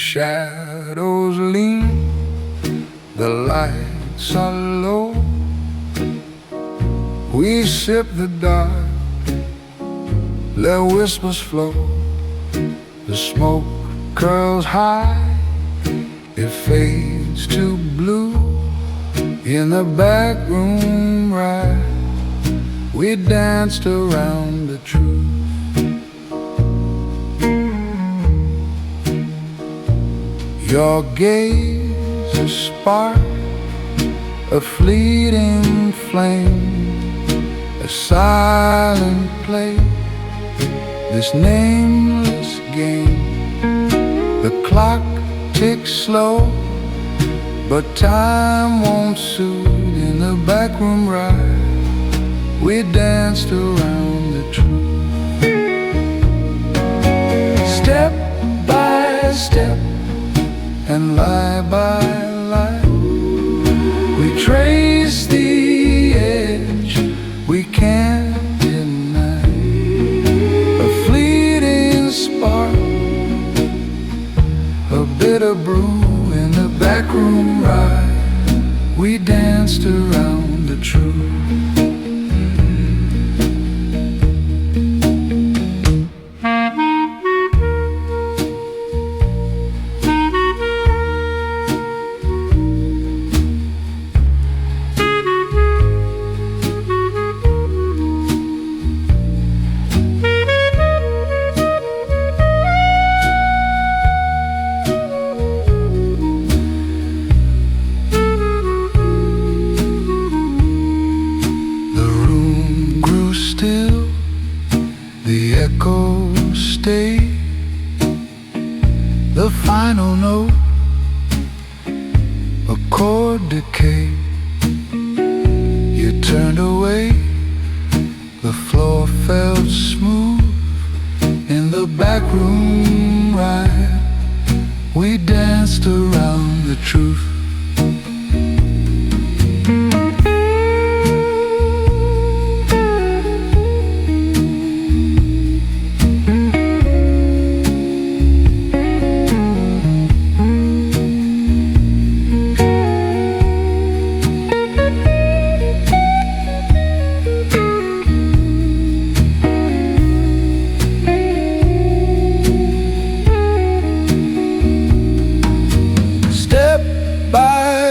shadows lean, the lights are low. We sip the dark, let whispers flow. The smoke curls high, it fades to blue. In the back room right, we danced around the truth. Your gaze a spark, a fleeting flame, a silent play, this nameless game. The clock ticks slow, but time won't soothe. In the backroom ride, we danced around the truth. Step by step and lie by lie, we trace the edge we can't deny. A fleeting spark, a bitter brew. In the backroom ride, we danced around the truth. The echo stayed, the final note, a chord decay. You turned away, the floor felt smooth. In the back room ride, we danced around the truth.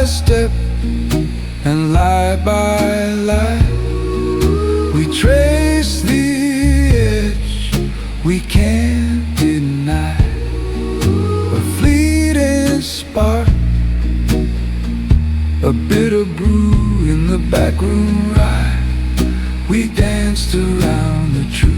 Step and lie by lie, we trace the edge we can't deny. A fleeting spark, a bitter brew. In the backroom ride, we danced around the truth.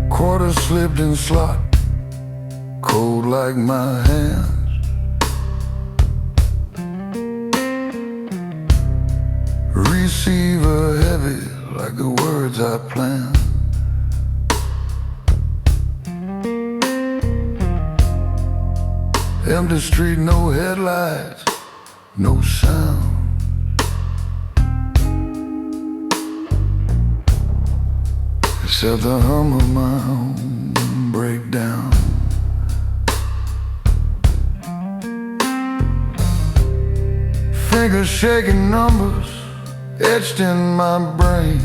Quarter slipped in slot, cold like my hands. Receiver heavy like the words I planned. Empty street, no headlights, no sound. Except the hum of my own breakdown. Fingers shaking numbers etched in my brain.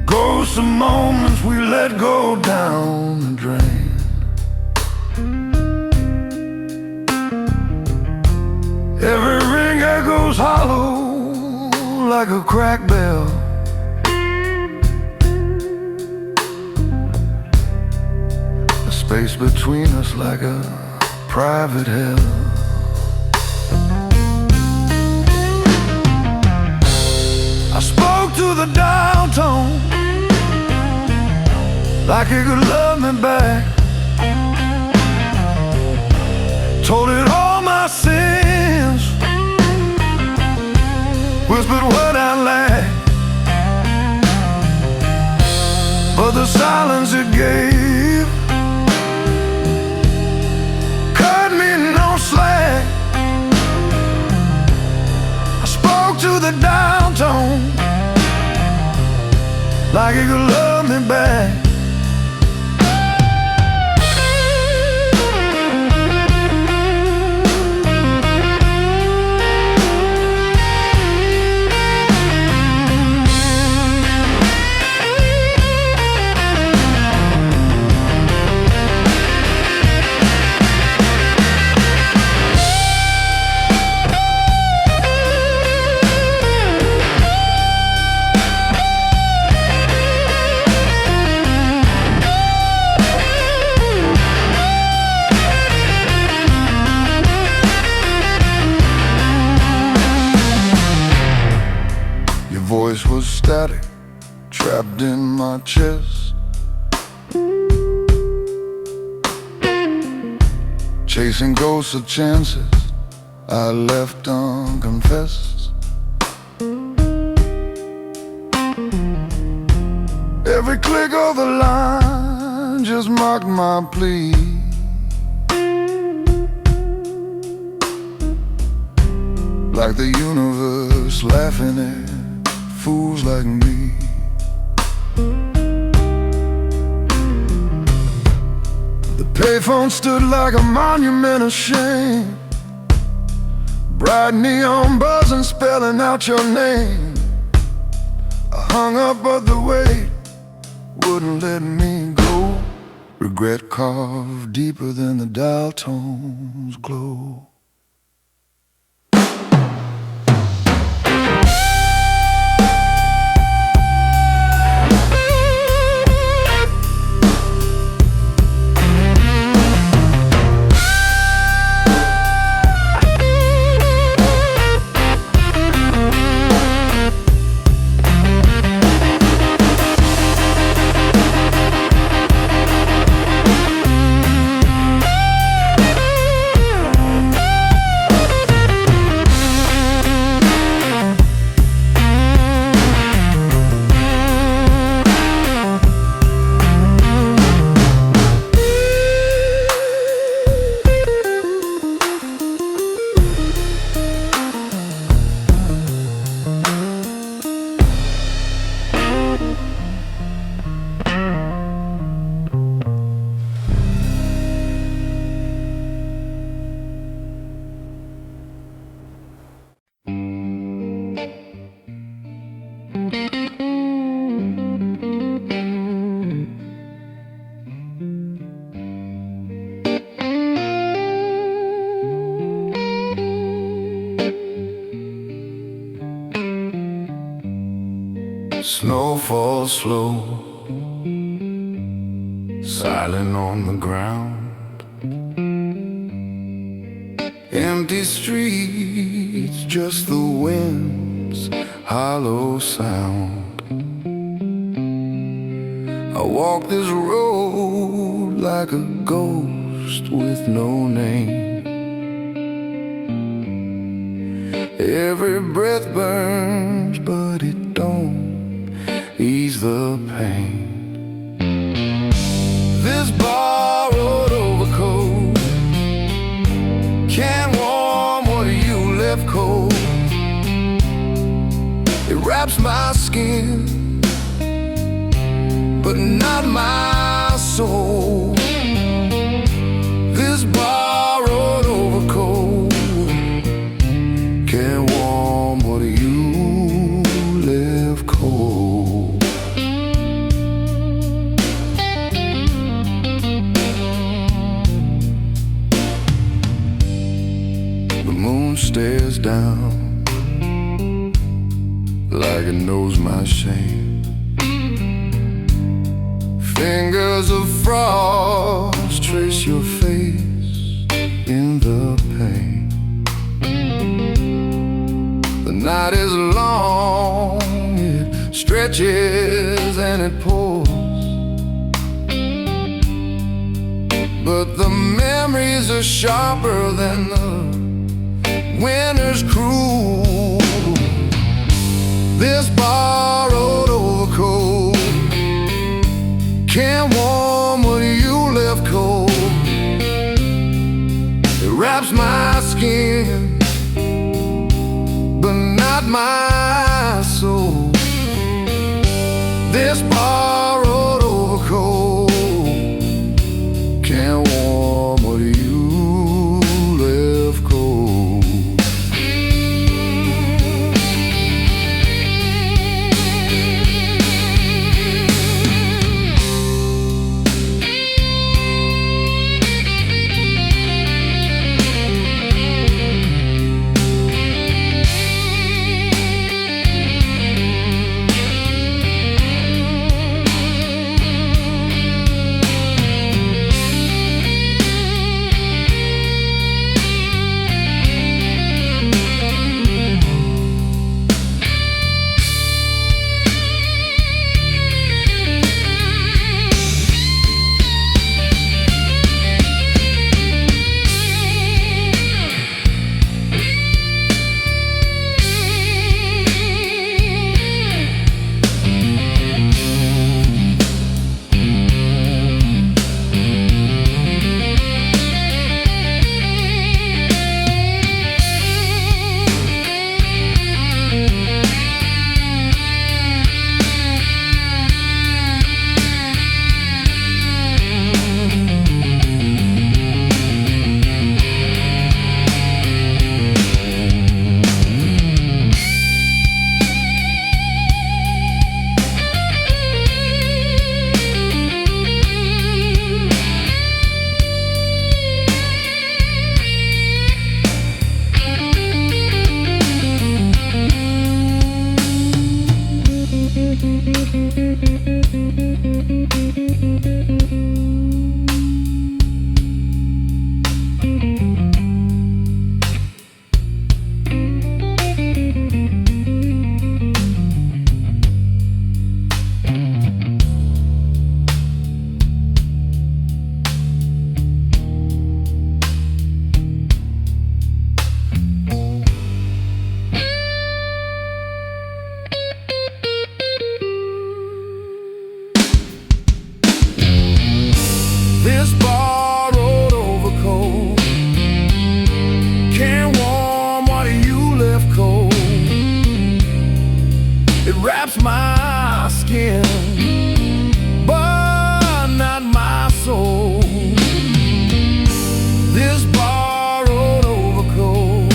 Ghosts of moments we let go down the drain. Every ring echoes was hollow like a cracked bell. The space between us like a private hell. I spoke to the dial tone like it could love me back. Told it all my sins, whispered what I lacked, but the silence it gave cut me no slack. I spoke to the dial tone like it could love me back. Voice was static, trapped in my chest, chasing ghosts of chances I left unconfessed. Every click of the line just mocked my plea. Like the universe laughing at fools like me. The payphone stood like a monument of shame, bright neon buzzing spelling out your name. I hung up but the weight wouldn't let me go. Regret carved deeper than the dial tone's glow. Snow falls slow, silent on the ground. Empty streets, just the wind's hollow sound. I walk this road like a ghost with no name. Every breath burns, but it don't ease the pain. This borrowed overcoat can't warm what you left cold. It wraps my skin, but not my soul. This borrowed overcoat can't warm what you left cold. The moon stares down like it knows my shame. Fingers of frost trace your face in the pain. The night is long, it stretches and it pulls, but the memories are sharper than the winter's cruel. This borrowed overcoat can't warm what you left cold. It wraps my skin, but not my soul. This borrowed overcoat can't warm what you left cold. This borrowed overcoat can't warm what you left cold. It wraps my skin, but not my soul. This borrowed overcoat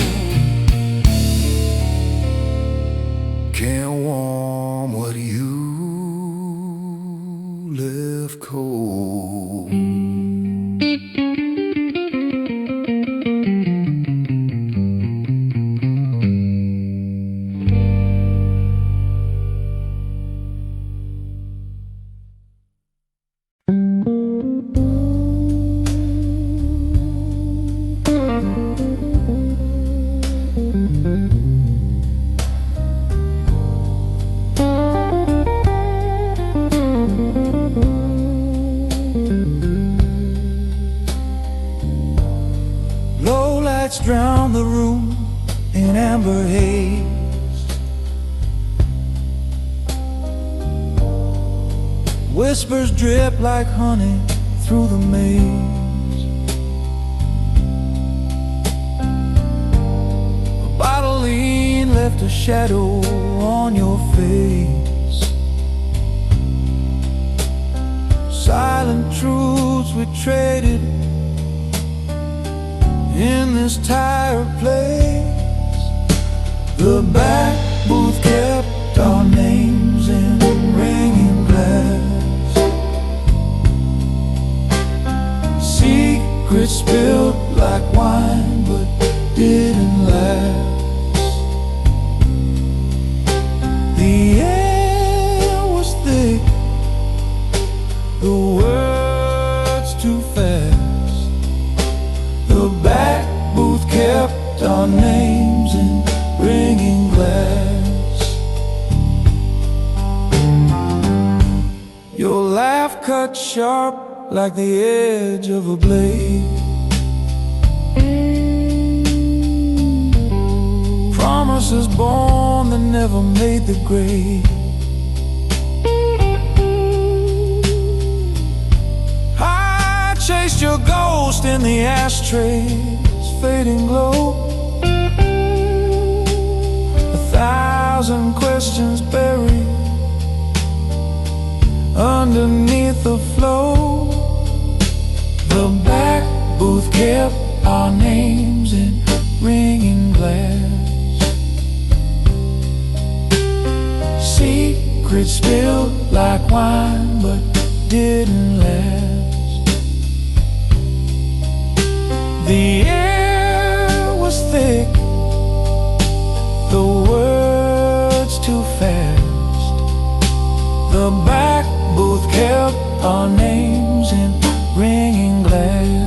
can't warm what you left cold. Lights drown the room in amber haze. Whispers drip like honey through the maze. A bottle lean left a shadow on your face. Silent truths we traded in this tired place. The back booth kept our names in ringing glass. Secrets spilled like wine but didn't last. Your laugh cut sharp like the edge of a blade. Promises born that never made the grade. I chased your ghost in the ashtray's fading glow. 1,000 questions buried underneath the flow. The back booth kept our names in ringing glass. Secrets spilled like wine but didn't last. The air was thick, the words too fast. The back booth kept our names in ringing glass.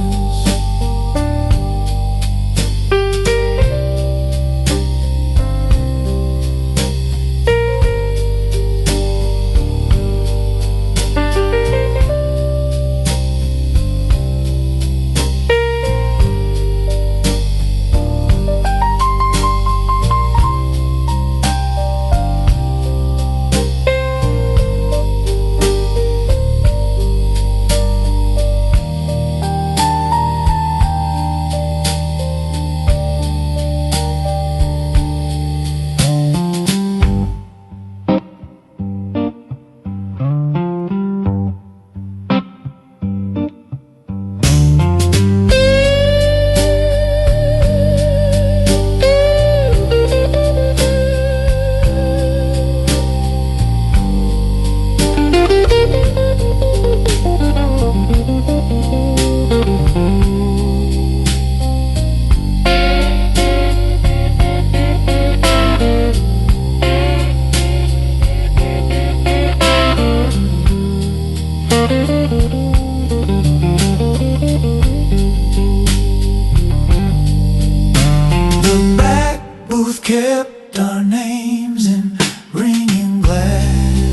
Kept our names in ringing glass.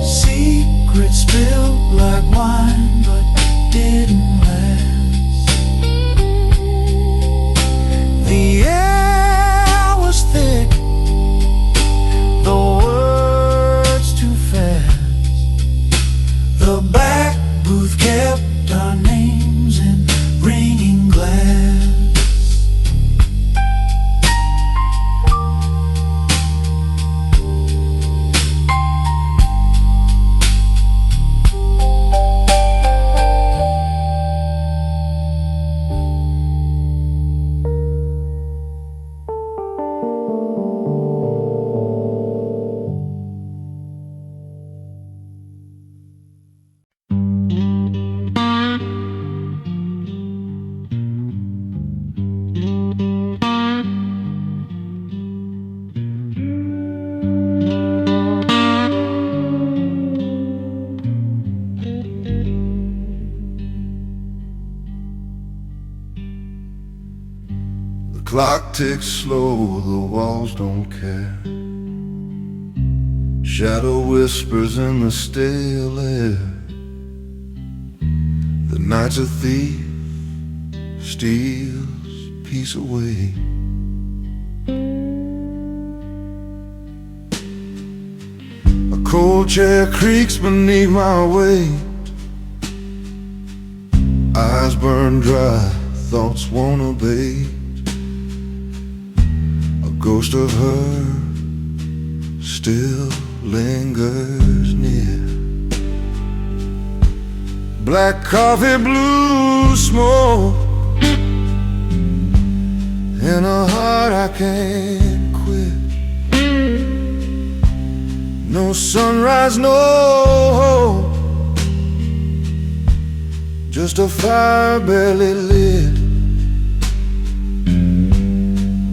Secrets spilled like wine but didn't last. The air was thick, the words too fast. The back booth kept our names in ringing glass. Clock ticks slow, the walls don't care. Shadow whispers in the stale air. The night's a thief, steals peace away. A cold chair creaks beneath my weight. Eyes burn dry, thoughts won't abate. Ghost of her still lingers near. Black coffee, blue smoke in a heart I can't quit. No sunrise, no hope, just a fire barely lit.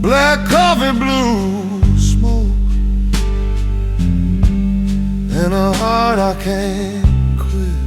Black coffee, blue smoke in a heart I can't quit.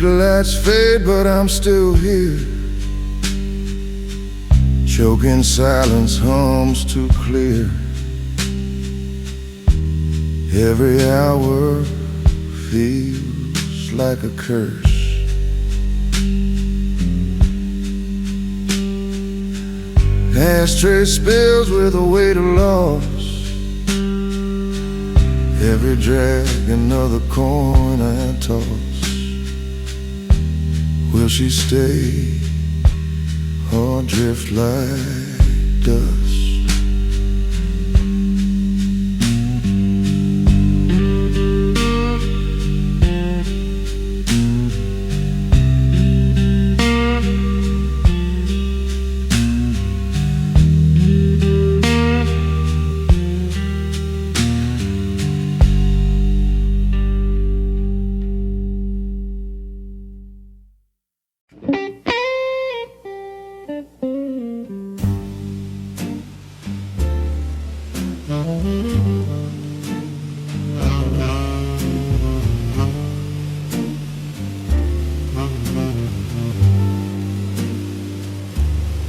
Streetlights fade, but I'm still here. Choking silence hums too clear. Every hour feels like a curse. Ashtray spills with a weight of loss. Every drag another coin I toss. Will she stay or drift like dust?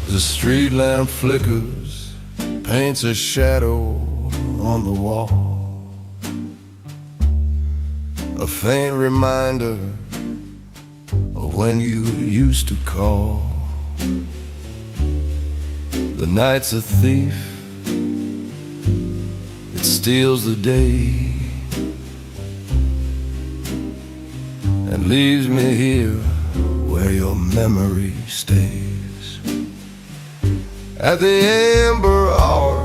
The street lamp flickers, paints a shadow on the wall. A faint reminder of when you used to call. The night's a thief, it steals the day and leaves me here where your memory stays. At the amber hour,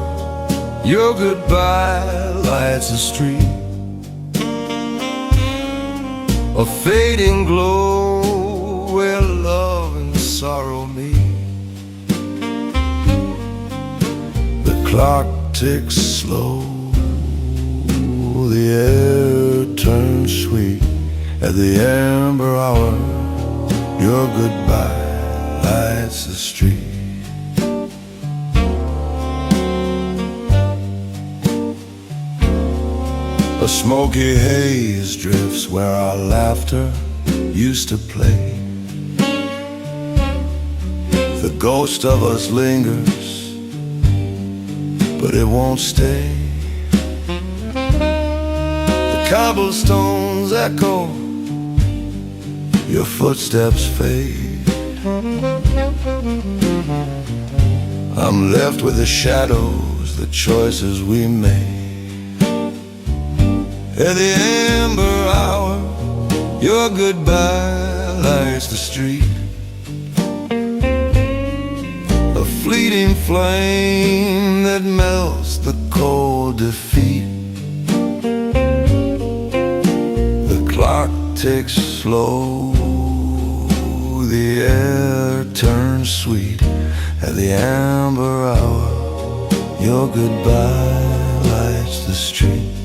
your goodbye lights the street. A fading glow where love and sorrow meet. The clock ticks slow, the air turns sweet. At the amber hour, your goodbye lights the street. A smoky haze drifts where our laughter used to play. The ghost of us lingers, but it won't stay. The cobblestones echo, your footsteps fade. I'm left with the shadows, the choices we made. At the amber hour, your goodbye lights the street. A fleeting flame that melts the cold defeat. The clock ticks slow, the air turns sweet. At the amber hour, your goodbye lights the street.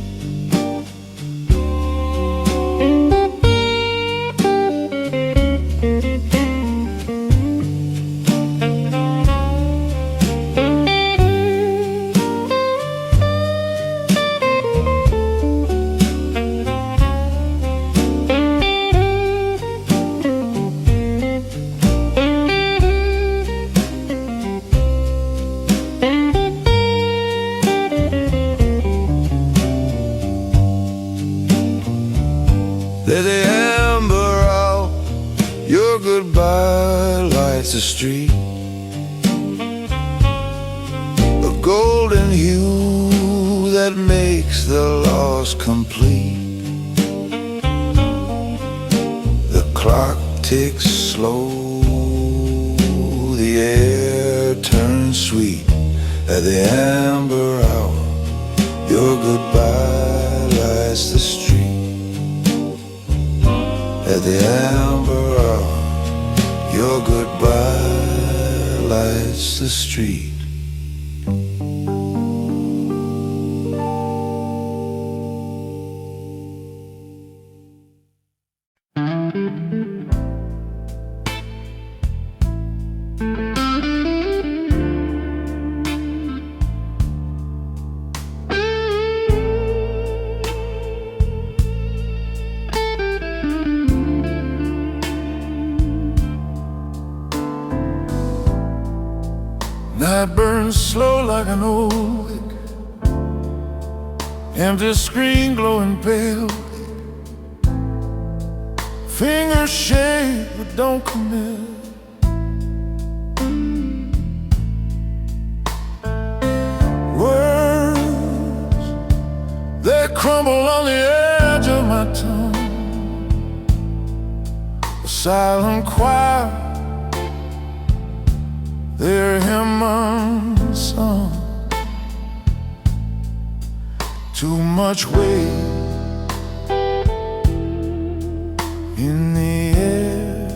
There's the amber out, your goodbye lights the street. A golden hue that makes the loss complete. The clock ticks slow, the air turns sweet. At the amber hour, your goodbye lights the street. At the amber hour, your goodbye lights the street. Night burns slow like an old wick, empty screen glowing pale. Fingers shake but don't commit. Words, they crumble on the edge of my tongue. A silent choir, their hymn unsung. Too much weight in the air.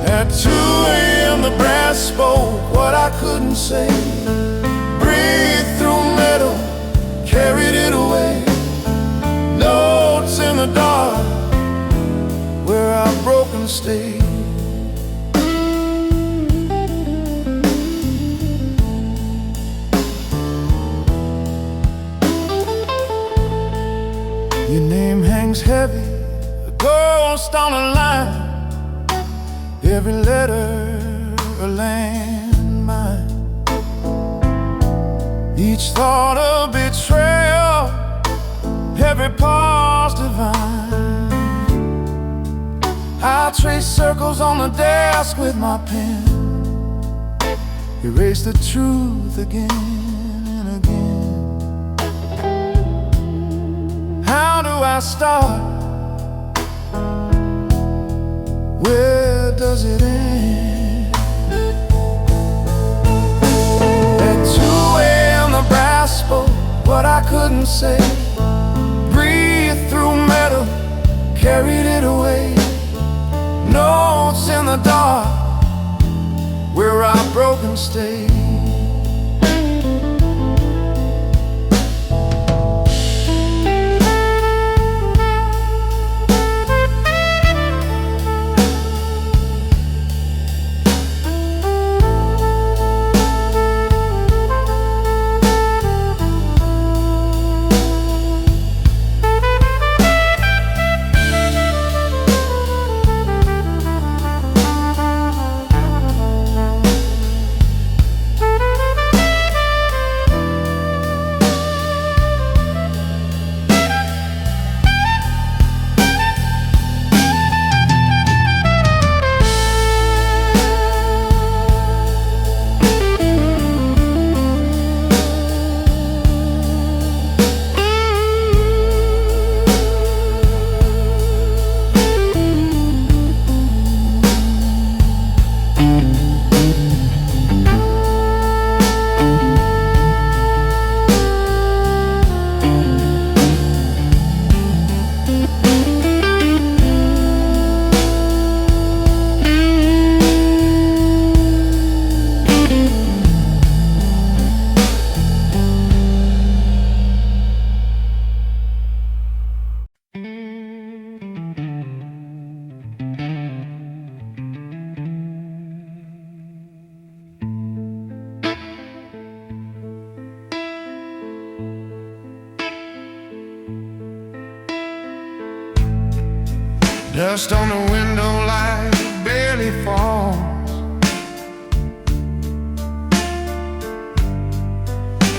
At 2 a.m. the brass spoke what I couldn't say. Breathed through metal, carried it away. Notes in the dark where I've broken stayed. Your name hangs heavy, a ghost on a line. Every letter a landmine. Each thought a betrayal, every pause divine. I trace circles on the desk with my pen, erase the truth again and again. How do I start? Where does it end? At 2 a.m. the brass spoke what I couldn't say. Breathed through metal, carried it away. Notes in the dark where I've broken stayed. Dust on the window light barely falls.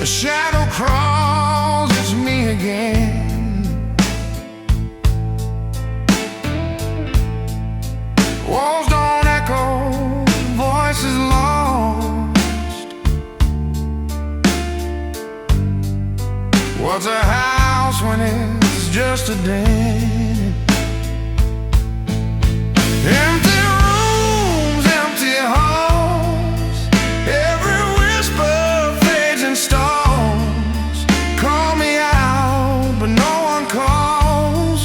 A shadow crawls, it's me again. Walls don't echo, voices lost. What's a house when it's just a den? Empty rooms, empty halls. Every whisper fades and stalls. Call me out, but no one calls.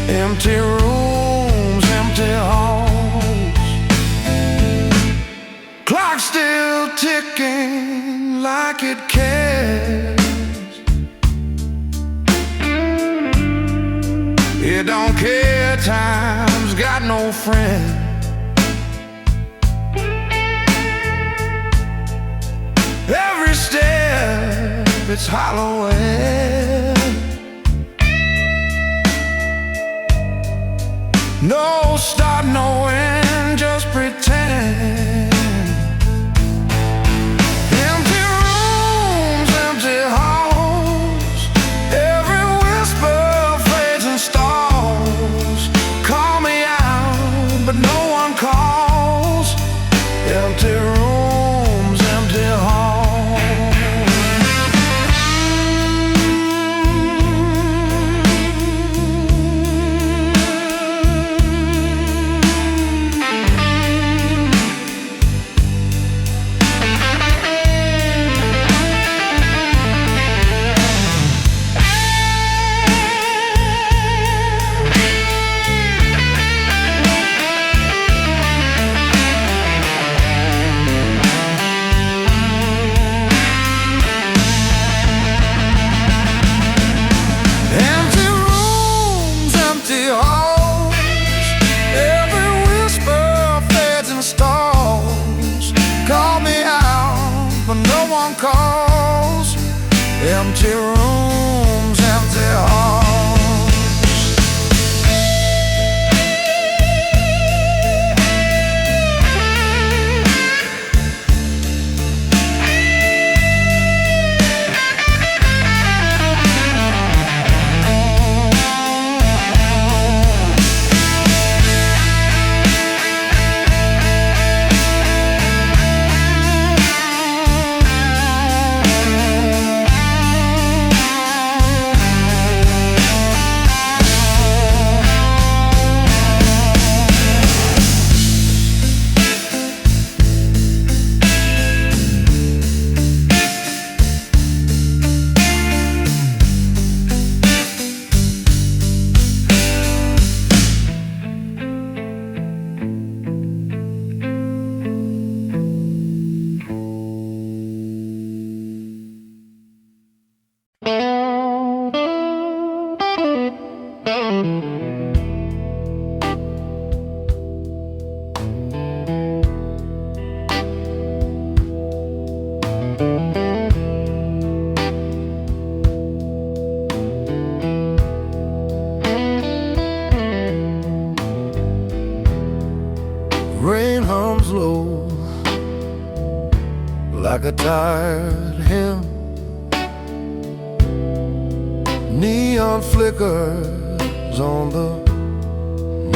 Empty rooms, empty halls. Clock still ticking like it cares. It don't care, time's got no friend. Every step, it's hollow air. No start, no end, just pretend. one calls. Empty rooms, empty halls. Calls, empty rooms, empty halls. Rain hums low like a tired hymn. Neon flickers on the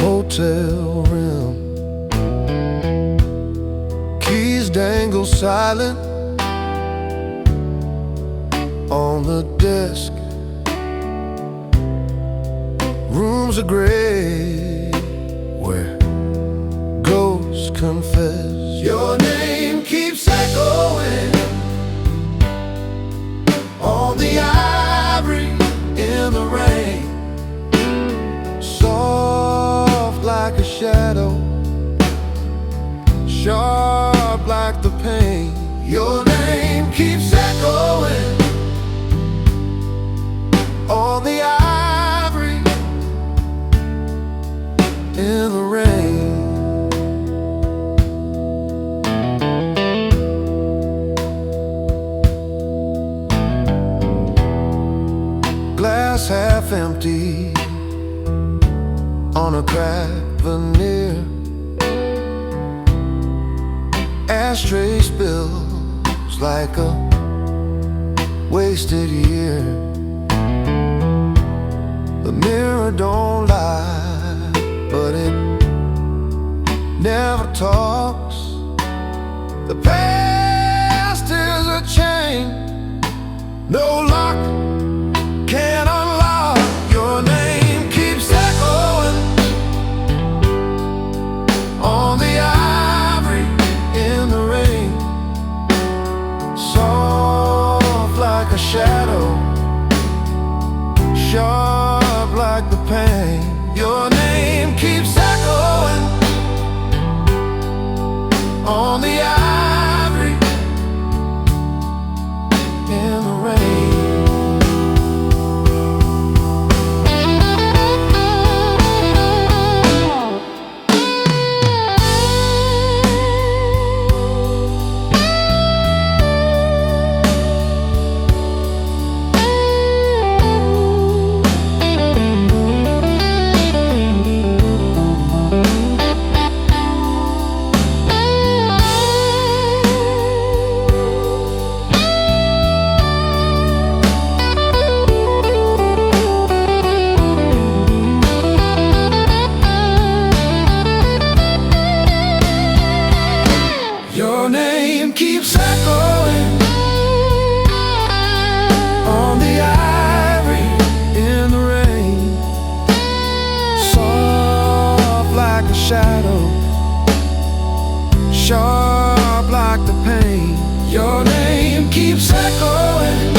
motel rim. Keys dangle silent on the desk. Rooms are gray where ghosts confess. Your name keeps echoing on the ivory in the rain. Soft like a shadow, sharp like the pain. Your name keeps echoing on the ivory in the rain. Glass half empty on a cracked veneer. Ashtray spills like a wasted year. The mirror don't lie, but it never talks. The past is a chain, no lock can unlock. Your name keeps echoing on the ivory in the rain. Soft like a shadow, sharp like the pain. Your name keeps echoing on the ivory in the rain. keeps echoing on the ivory in the rain, soft like a shadow, sharp like the pain. Your name keeps echoing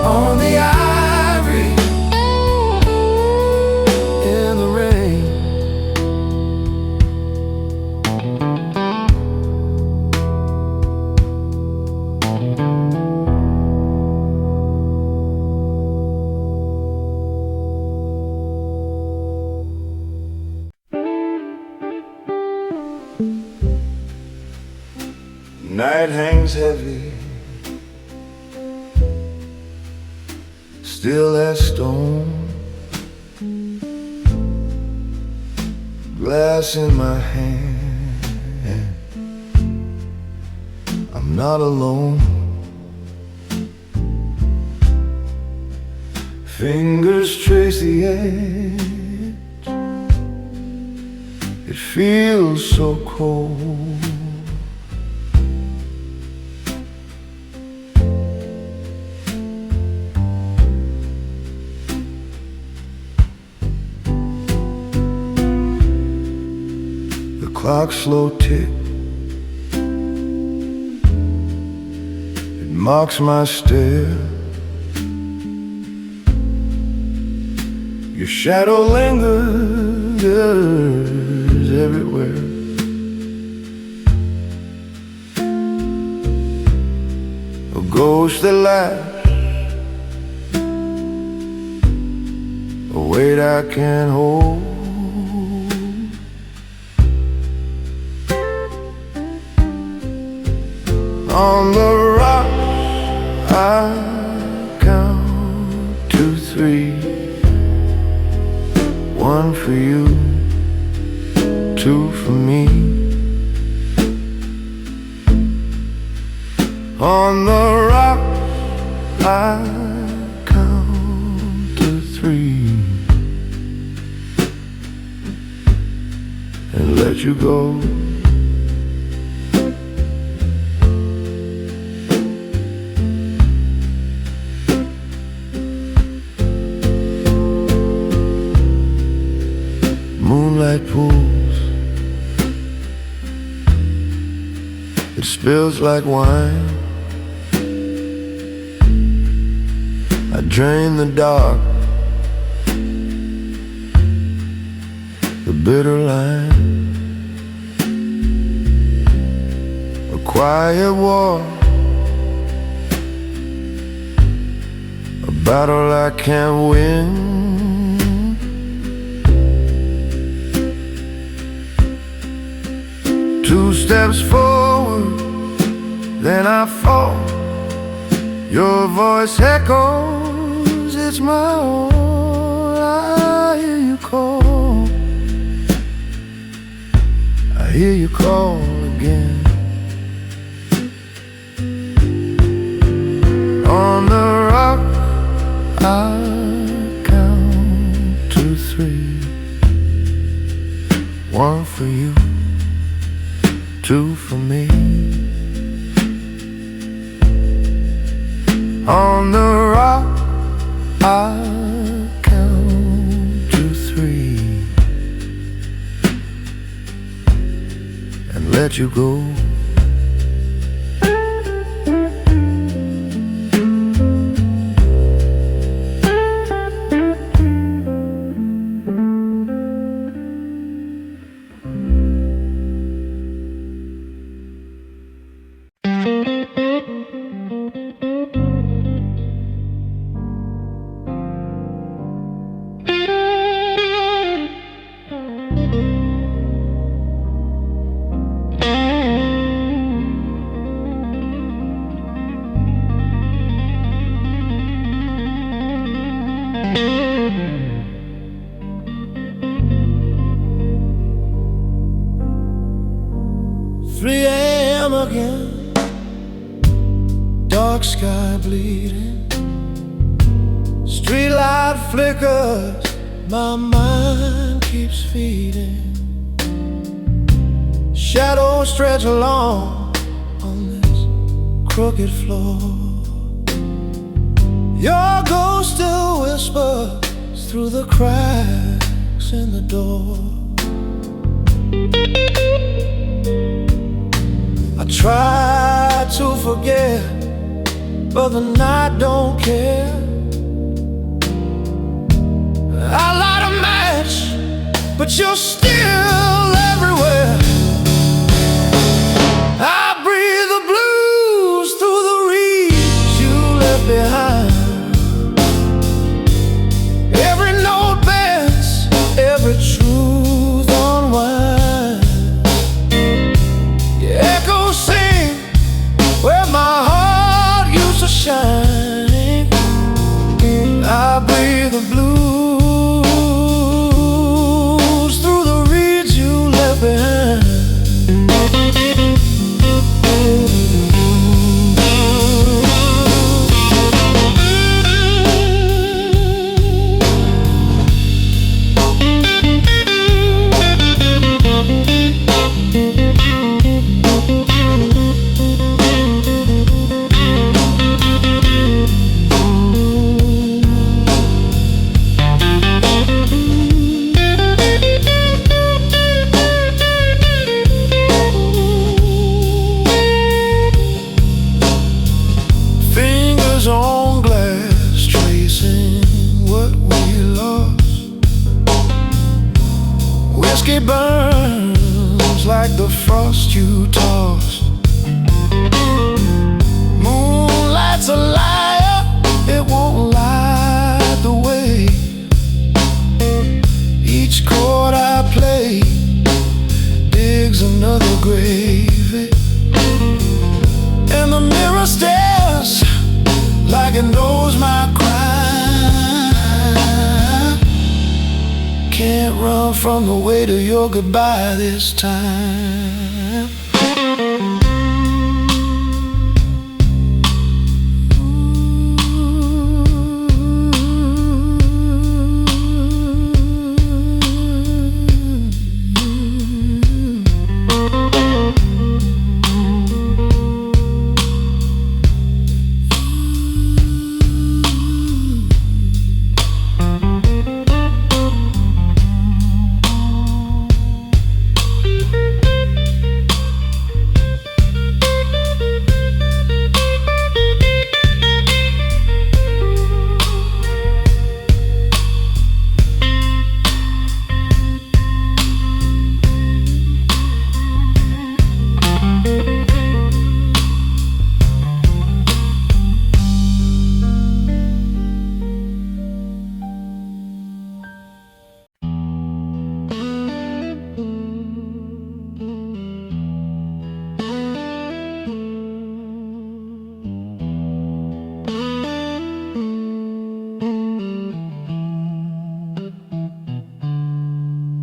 on the ivory in the rain. Night hangs heavy, still as stone. Glass in my hand, I'm not alone. Fingers trace the edge, it feels so cold. Clock slow tick, it marks my stare. Your shadow lingers everywhere. A ghost that laughs, a weight I can't hold. On the rock I count to 3. 1 for you, 2 for me. On the rock I count to 3 and let you go. Moonlight pools, it spills like wine. I drain the dark, the bitter line. A quiet war, a battle I can't win. 2 steps forward, then I fall. Your voice echoes, it's my own. I hear you call, I hear you call again. On the rock I count to 3. 1 for you, 2 for me. On the rock I count to 3 and let you go. Again, dark sky bleeding, streetlight flickers, my mind keeps feeding. Shadow stretch along on this crooked floor. Your ghost still whispers through the cracks in the door. I try to forget, but the night don't care. I light a match, but you're still everywhere. I breathe the blues through the reeds you left behind. Every note bends, every truth unwinds. Your echoes sing where my heart used to shine. I breathe the blues through the reeds you left behind. On glass, tracing what we lost. Whiskey burns like the frost you tossed. Moonlight's a liar, it won't light the way. Each chord I play digs another grave, and the mirror stares like it knows my crime. Can't run from the weight of your goodbye this time.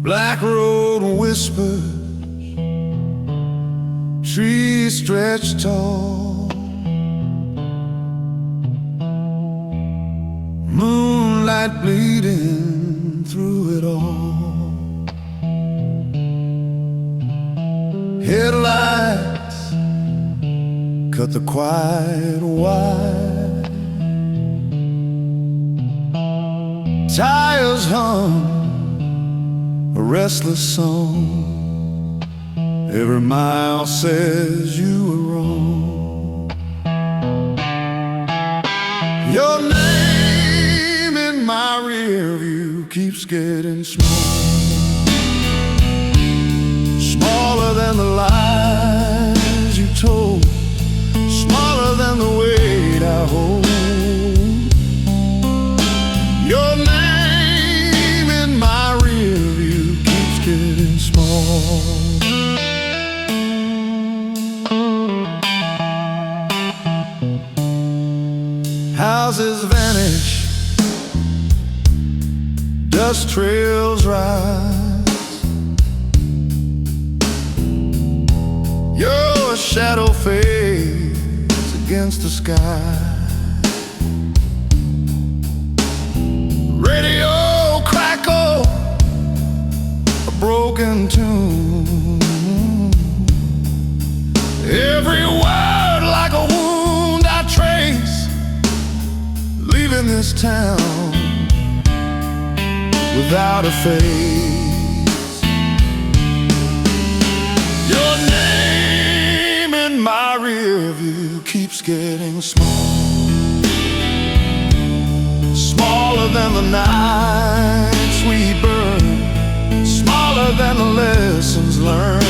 Black road whispers, trees stretched tall, moonlight bleeding through it all. Headlights cut the quiet wide, tires hum a restless song. Every mile says you were wrong. Your name in my rear view keeps getting small, smaller than the lies you told, smaller than the weight I hold. Your name in my rear view keeps getting small. Houses vanish, dust trails rise, your shadow fades against the sky. Radio crackle, a broken tune, Every word like a wound I trace, leaving this town without a face. Your name in my rear view keeps getting small, smaller than the nights we burn, smaller than the lessons learned.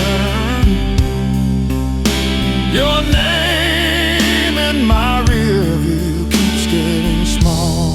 Your name in my rear view keeps getting small.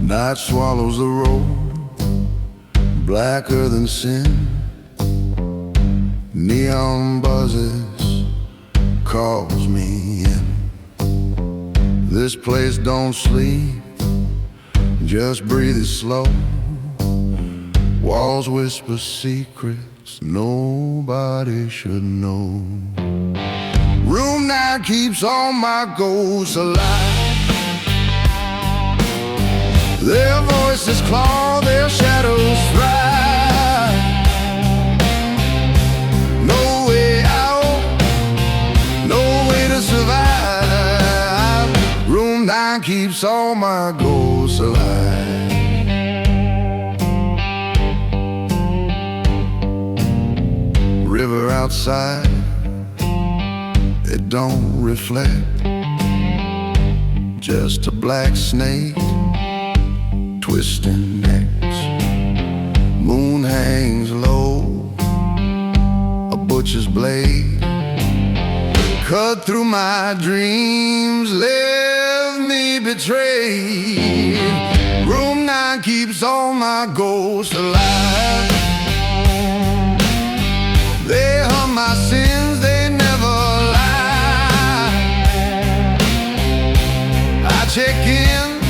Night swallows the road, blacker than sin. Neon buzzes, calls me in. This place don't sleep, just breathe it slow. Walls whisper secrets nobody should know. Room 9 keeps all my ghosts alive. Their voices claw, their shadows thrive. No way out, no way to survive. Room 9 keeps all my ghosts alive. River outside, it don't reflect, just a black snake twisting necks. Moon hangs low, a butcher's blade cut through my dreams, left me betrayed. Room 9 keeps all my ghosts alive. They hum my sins, they never lie. I check in,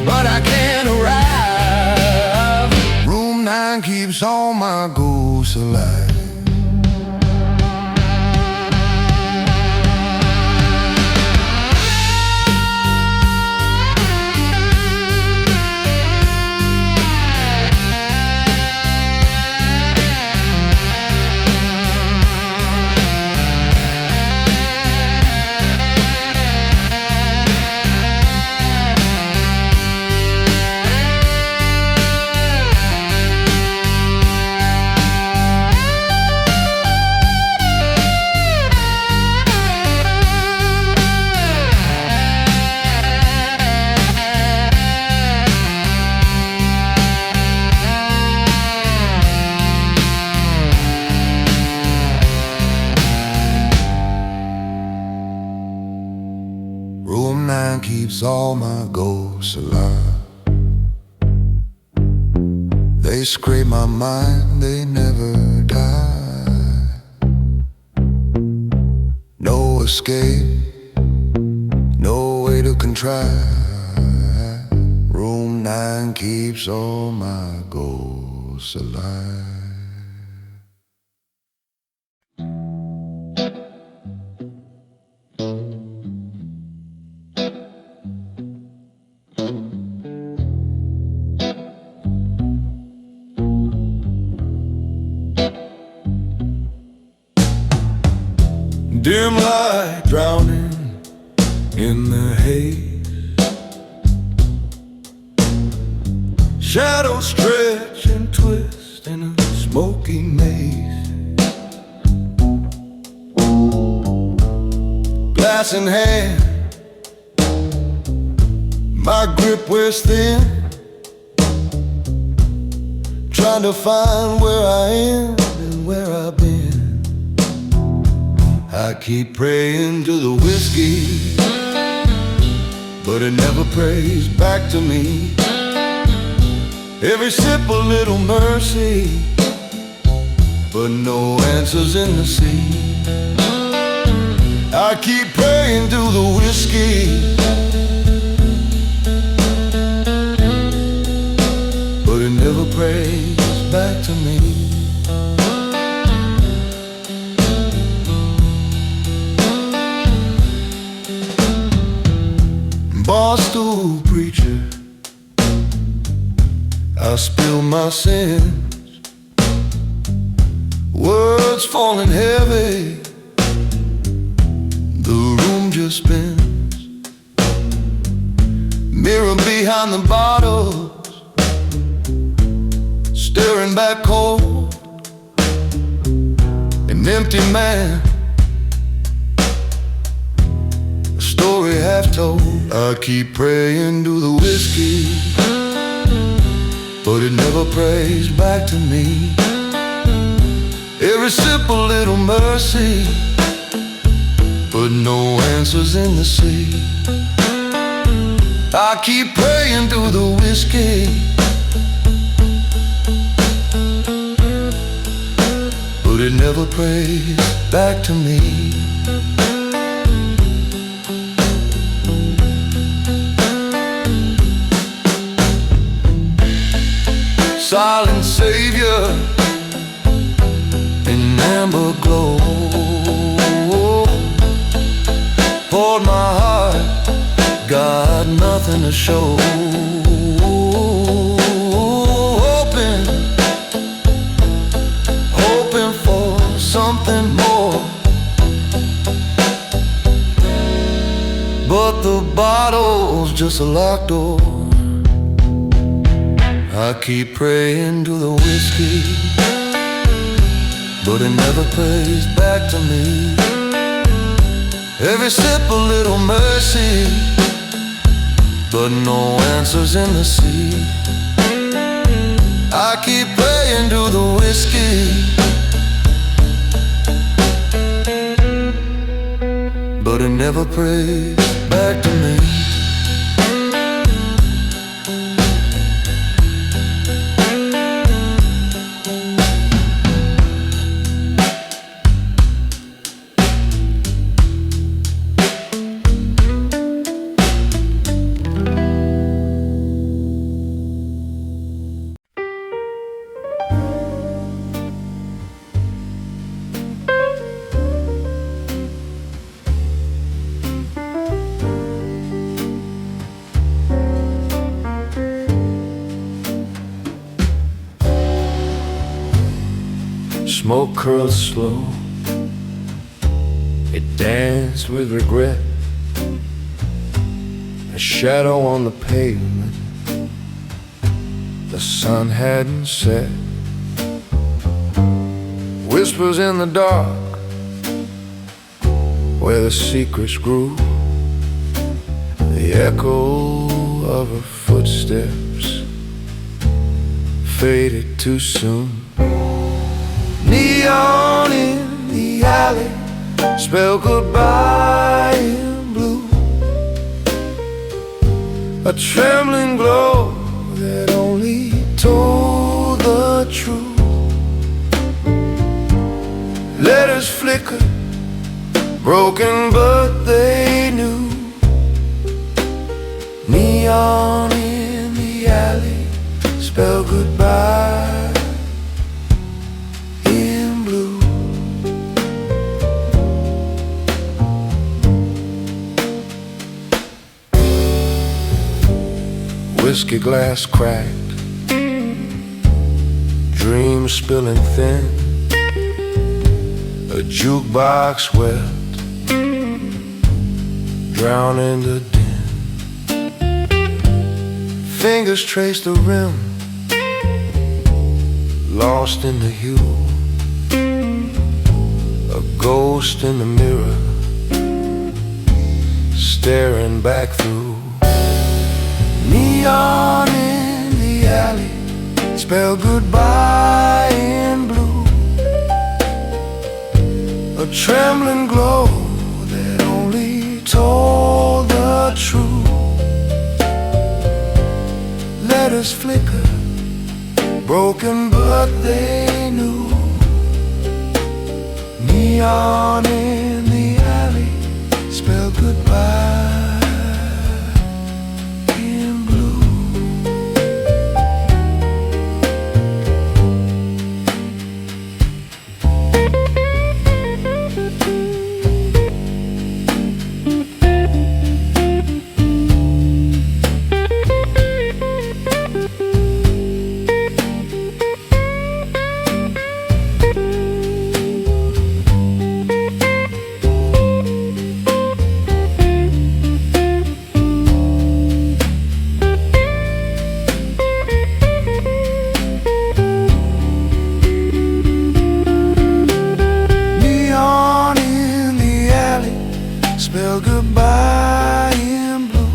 but I can't arrive. Room 9 keeps all my ghosts alive. Room 9 keeps all my ghosts alive. They scrape my mind, they never die. No escape, no way to contrive. Room 9 keeps all my ghosts alive. dim light drowning in the haze. Shadows stretch and twist in a smoky maze. Glass in hand, my grip wears thin, trying to find where I am and where I've been. I keep praying to the whiskey, but it never prays back to me. Every sip a little mercy, but no answers in the sea. I keep praying to the whiskey, but it never prays back to me. Barstool preacher, I spill my sins, words falling heavy, the room just spins. Mirror behind the bottles, staring back cold. An empty man, a story half told. I keep praying to the whiskey, but it never prays back to me. Every sip a little mercy, but no answers in the sea. I keep praying to the whiskey, but it never prays back to me. Silent savior in amber glow, poured my heart, got nothing to show. Hoping for something more, but the bottle's just a locked door. I keep praying to the whiskey, but it never prays back to me. Every sip a little mercy, but no answers in the sea. I keep praying to the whiskey, but it never prays back to me. Smoke curls slow, it danced with regret. A shadow on the pavement, the sun hadn't set. Whispers in the dark, where the secrets grew. The echo of her footsteps faded too soon. Neon in the alley spell goodbye in blue. A trembling glow that only told the truth. Letters flickered, broken but they knew. Neon in the alley spell goodbye. Whiskey glass cracked, dreams spilling thin. A jukebox wept, drown in the din. Fingers trace the rim, lost in the hue. A ghost in the mirror, staring back through. Neon in the alley, spell goodbye in blue. A trembling glow that only told the truth. Letters flicker, broken but they knew. Neon in the alley, spell goodbye in blue. Spell goodbye in blue.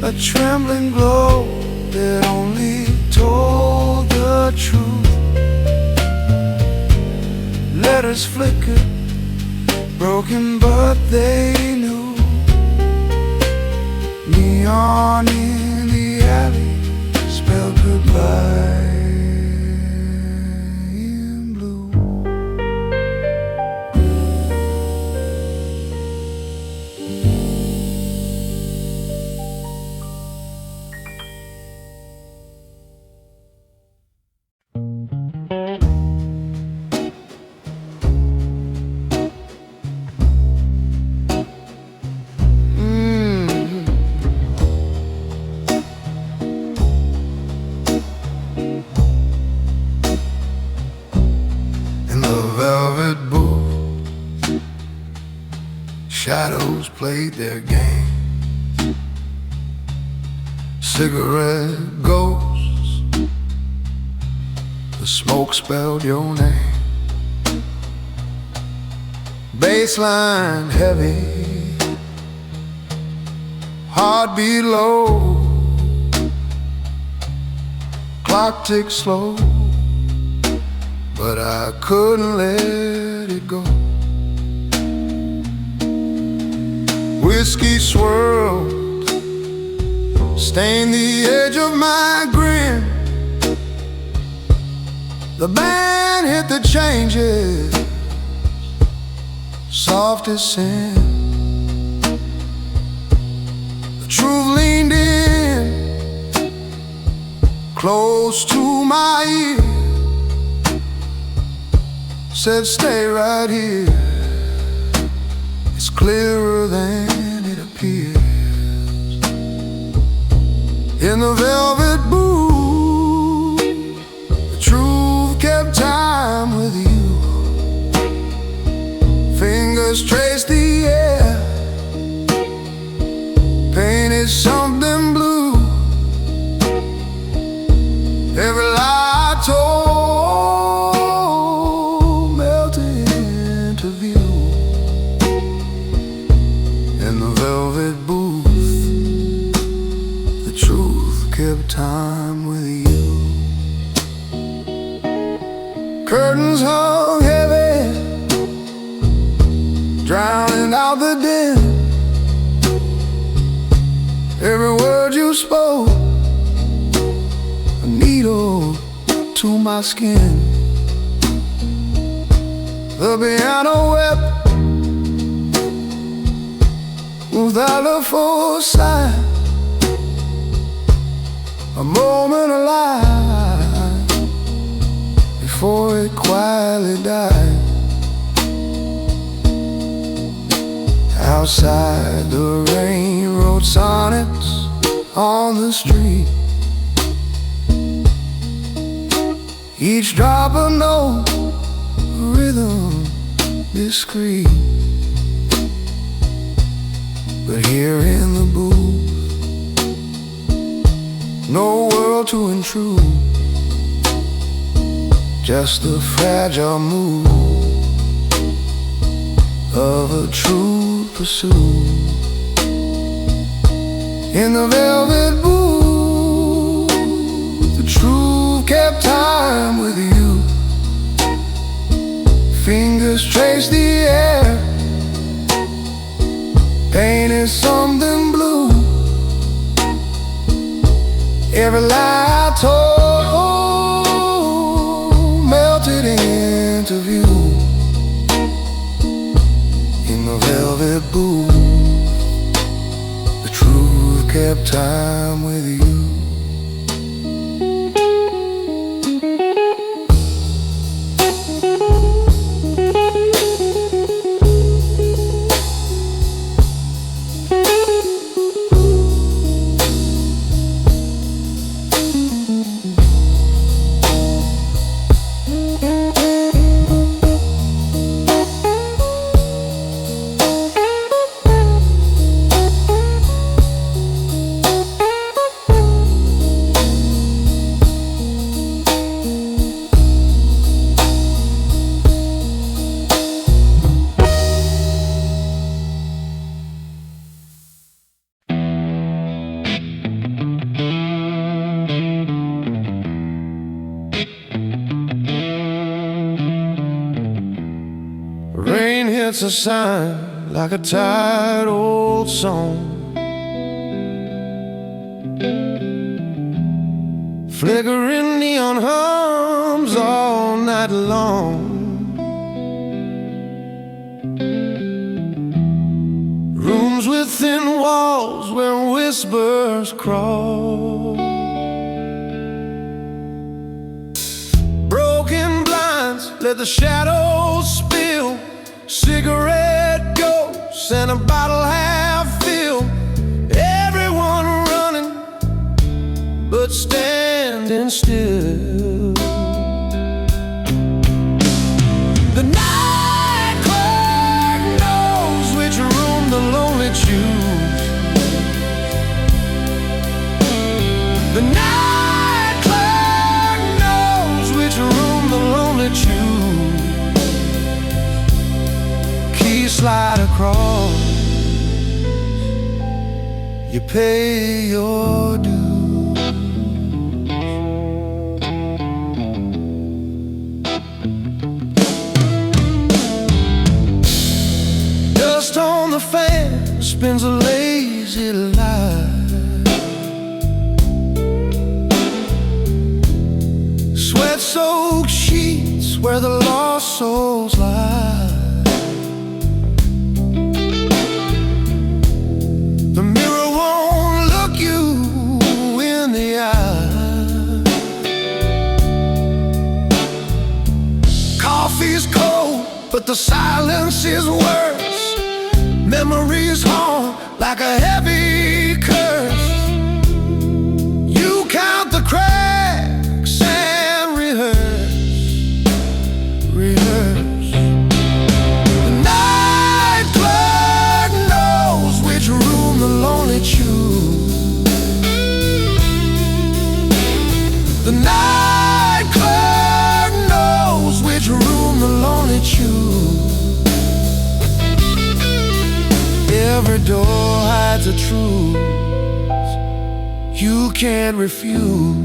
A trembling glow that only told the truth. Letters flickered, broken but they knew. Neon in the alley, spell goodbye. Velvet booth, shadows played their game. Cigarette ghosts, the smoke spelled your name. Bassline heavy, heartbeat low, clock ticks slow, but I couldn't let it go. Whiskey swirled, stained the edge of my grin. The band hit the changes, soft as sin. The truth leaned in, close to my ear, said stay right here. It's clearer than it appears. In the velvet booth, the truth kept time with you. Fingers traced the air, painted something blue. Every lie I told melted into view. In the velvet booth, the truth kept time with you. Curtains hung heavy, drowning out the din. Every word you spoke, a needle to my skin. The piano wept without a full sigh. A moment alive before it quietly died. Outside the rain wrote sonnets on the street. Each drop a note, a rhythm discreet. But here in the booth, no world to intrude, just the fragile mood of a true pursuit. In the velvet booth, the truth kept time with you. Fingers trace the air, painted something blue. Every lie I told melted into view. In the velvet booth, the truth kept time with you. Rain hits a sign like a tired old song, flickering neon hums all night long. Rooms with thin walls where whispers crawl. Broken blinds let the shadows spill. Cigarette ghosts and a bottle half filled. Everyone running but standing still. The night clerk knows which room the lonely choose. The night clerk knows which room the lonely choose. Slide across, you pay your dues. Dust on the fan spins a lazy light. Sweat-soaked sheets where the lost souls lie. Coffee's cold, but the silence is worse. Memories haunt like a heavy curse. You count the cracks and rehearse. The night clerk knows which room the lonely choose. The night clerk knows which room the lonely choose. Every door hides a truth you can't refuse.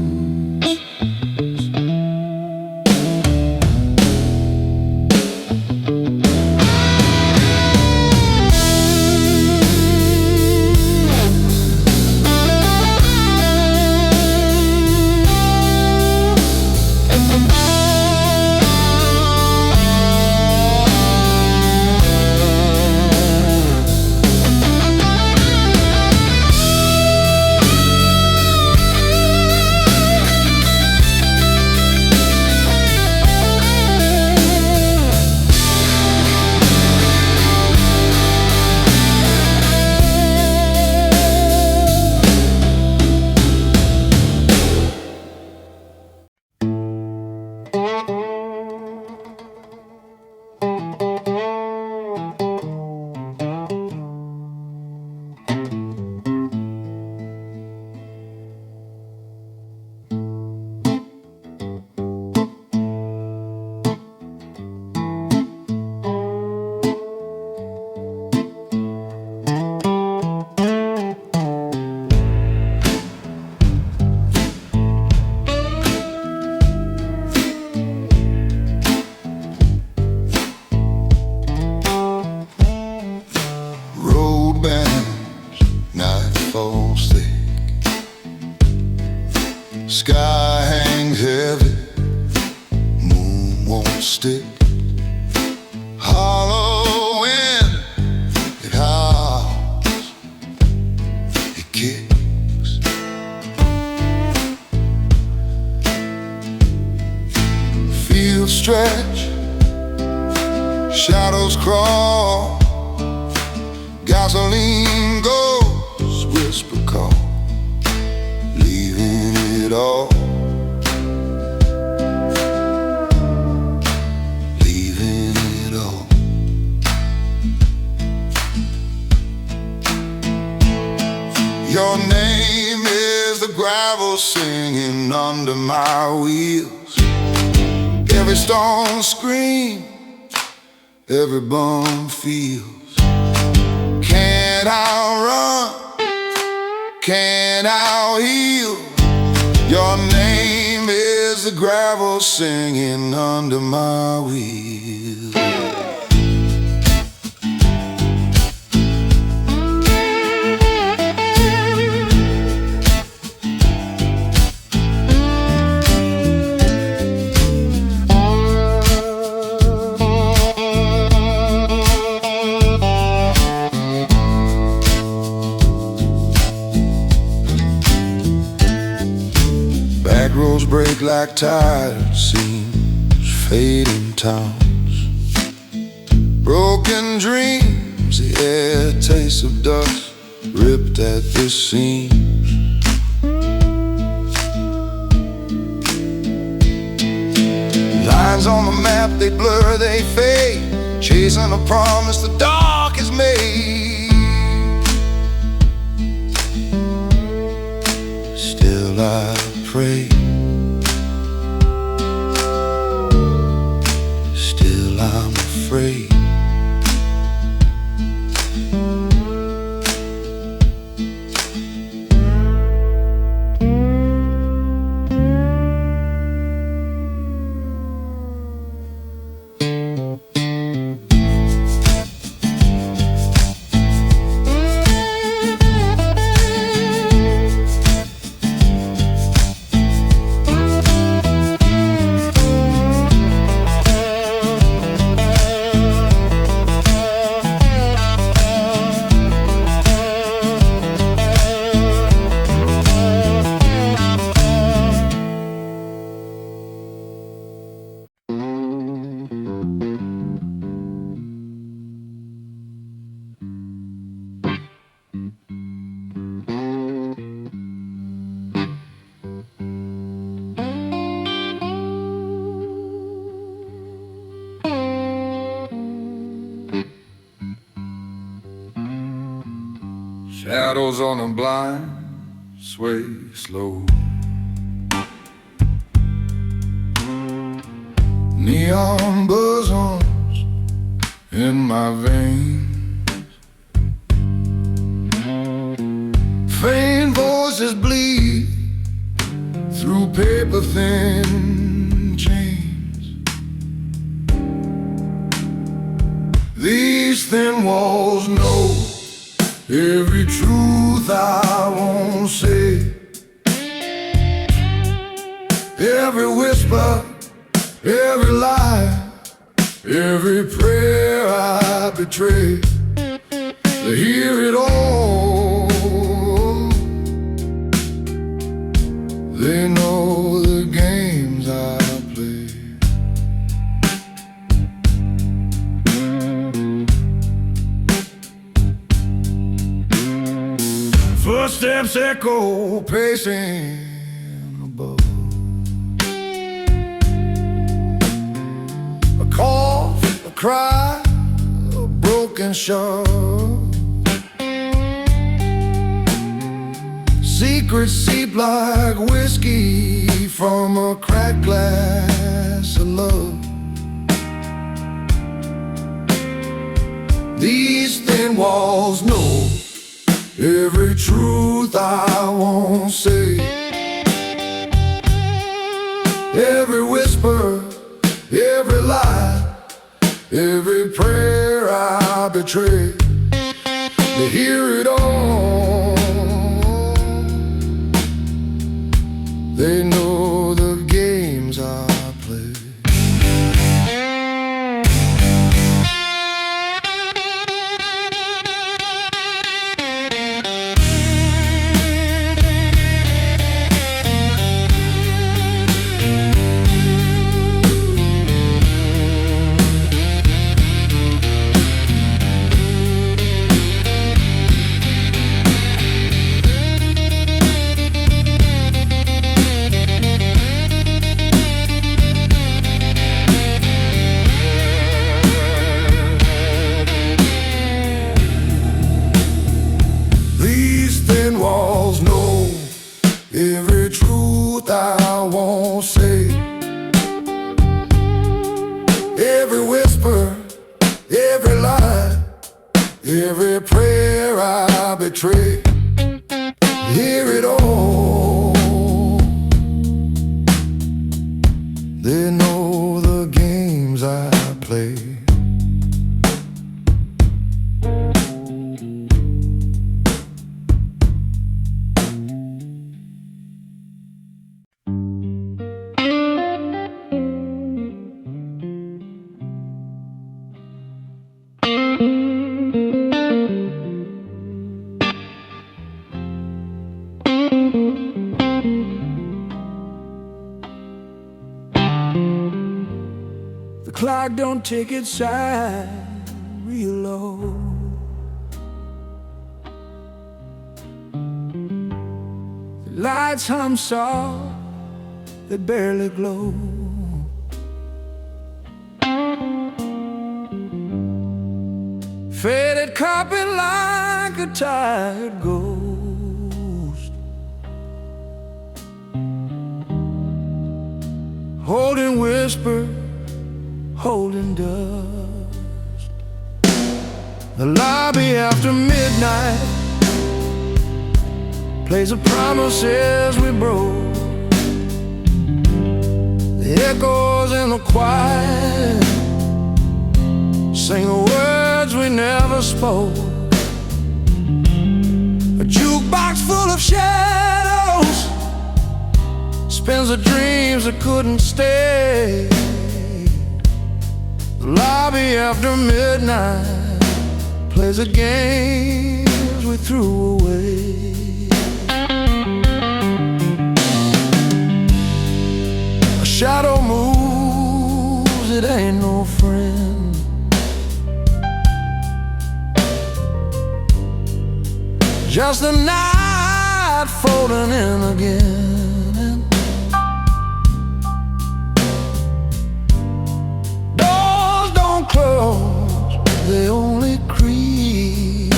stick. Hollow wind, it howls, it kicks. Fields stretch, shadows crawl, gasoline goes, whisper call, leaving it all. Your name is the gravel singing under my wheels. Every stone screams, every bum feels. Can't outrun, can't outheal. Your name is the gravel singing under my wheels. Roads break like tired seams, fading towns, broken dreams, the air tastes of dust, ripped at the seams. Lines on the map, they blur, they fade, chasing a promise the dark has made. Still I pray, I'm afraid. Shadows on the blind sway slow. Neon bosoms in my veins. Faint voices bleed through paper-thin chains. These thin walls know every truth I won't say, every whisper, every lie, every prayer I betray. They hear it all, they know the games I play. Footsteps echo, pacing above. A cough, a cry, a broken shove. Secrets seep like whiskey from a cracked glass of love. These thin walls know every truth I won't say, every whisper, every lie, every prayer I betray. They hear it all, they know the games I play. pray. Every whisper, every lie, every prayer I betray, hear it all. They know the games I play. The clock don't tick its side real low. The lights hum soft, they barely glow. Faded carpet like a tired ghost, holding whisper, holding dust. The lobby after midnight plays the promises we broke. The echoes in the quiet sing the words we never spoke. A jukebox full of shadows spins the dreams that couldn't stay. The lobby after midnight plays the games we threw away. A shadow moves, it ain't no friend. Just the night folding in again. Doors don't close, they only creak.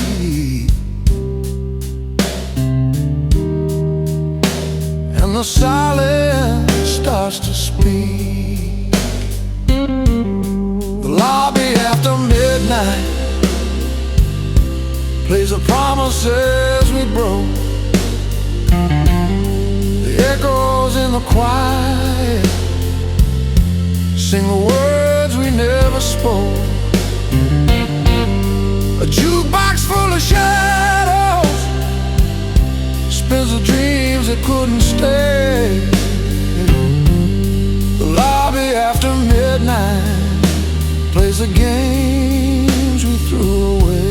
And the silence starts to speak. The lobby after midnight plays the promises we broke. The echoes in the quiet sing the words we never spoke. A jukebox full of shadows spins the dreams that couldn't stay. The lobby after midnight plays the games we threw away.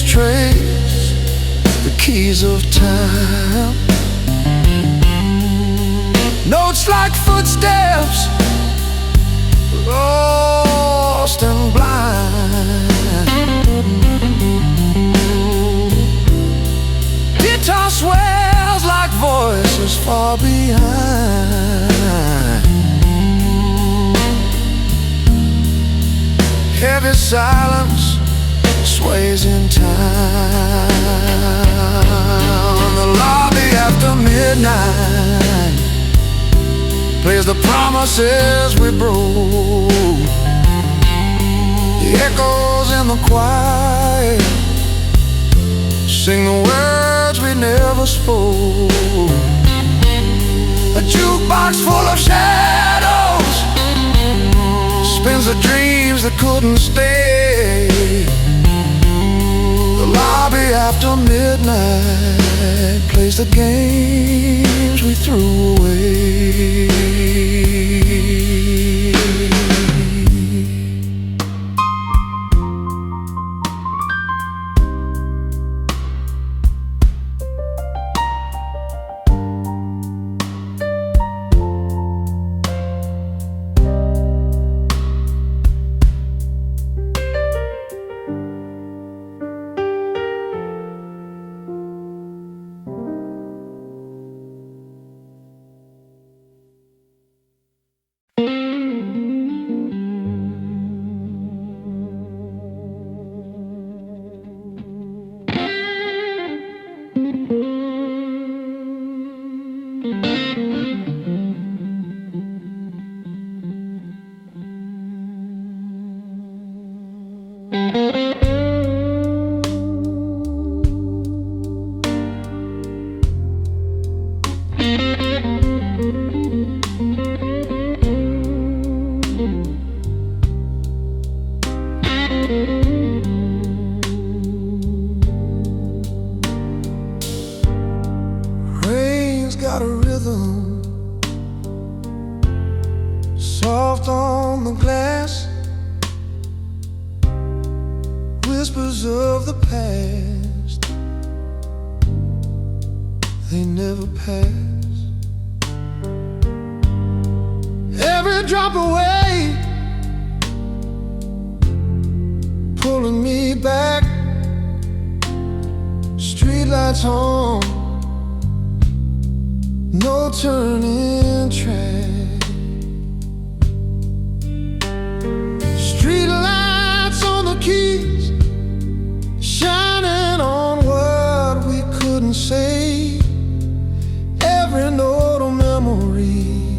Trace the keys of time, notes like footsteps, lost and blind. Guitar swells like voices far behind. Heavy silence sways in time. The lobby after midnight plays the promises we broke. The echoes in the quiet sing the words we never spoke. A jukebox full of shadows spins the dreams that couldn't stay. The lobby after midnight plays the games we threw away. Rain's got a rhythm, soft on the glass, whispers of the past, they never pass. Every drop away, pulling me back. Streetlights on, no turning track. Streetlights on the keys, shining on what we couldn't say. Every note of memory,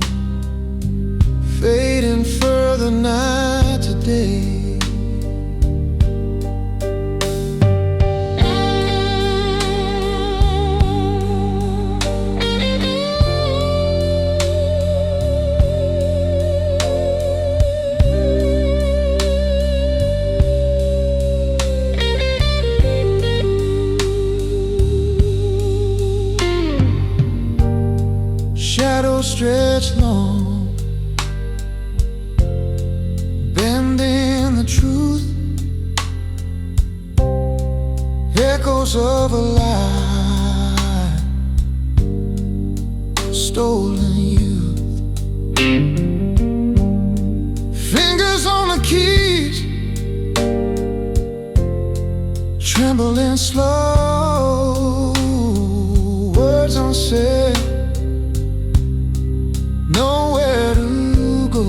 fading further night to day. Shadows stretch long, bending the truth. Echoes of a lie, stolen youth. Fingers on the keys, trembling slow. Words unsaid, nowhere to go.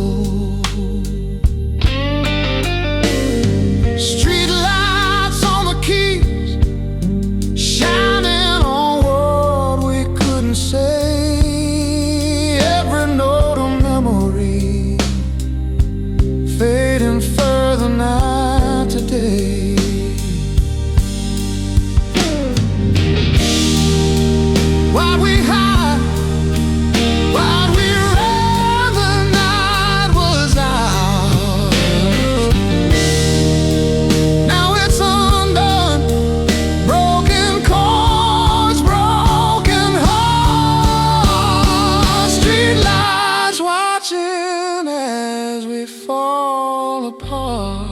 Streetlights on the keys, shining on what we couldn't say. Every note of memory, fading further night to day. While we hide, while we ran, the night was ours. Now it's undone, broken chords, broken hearts. Streetlights watching as we fall apart.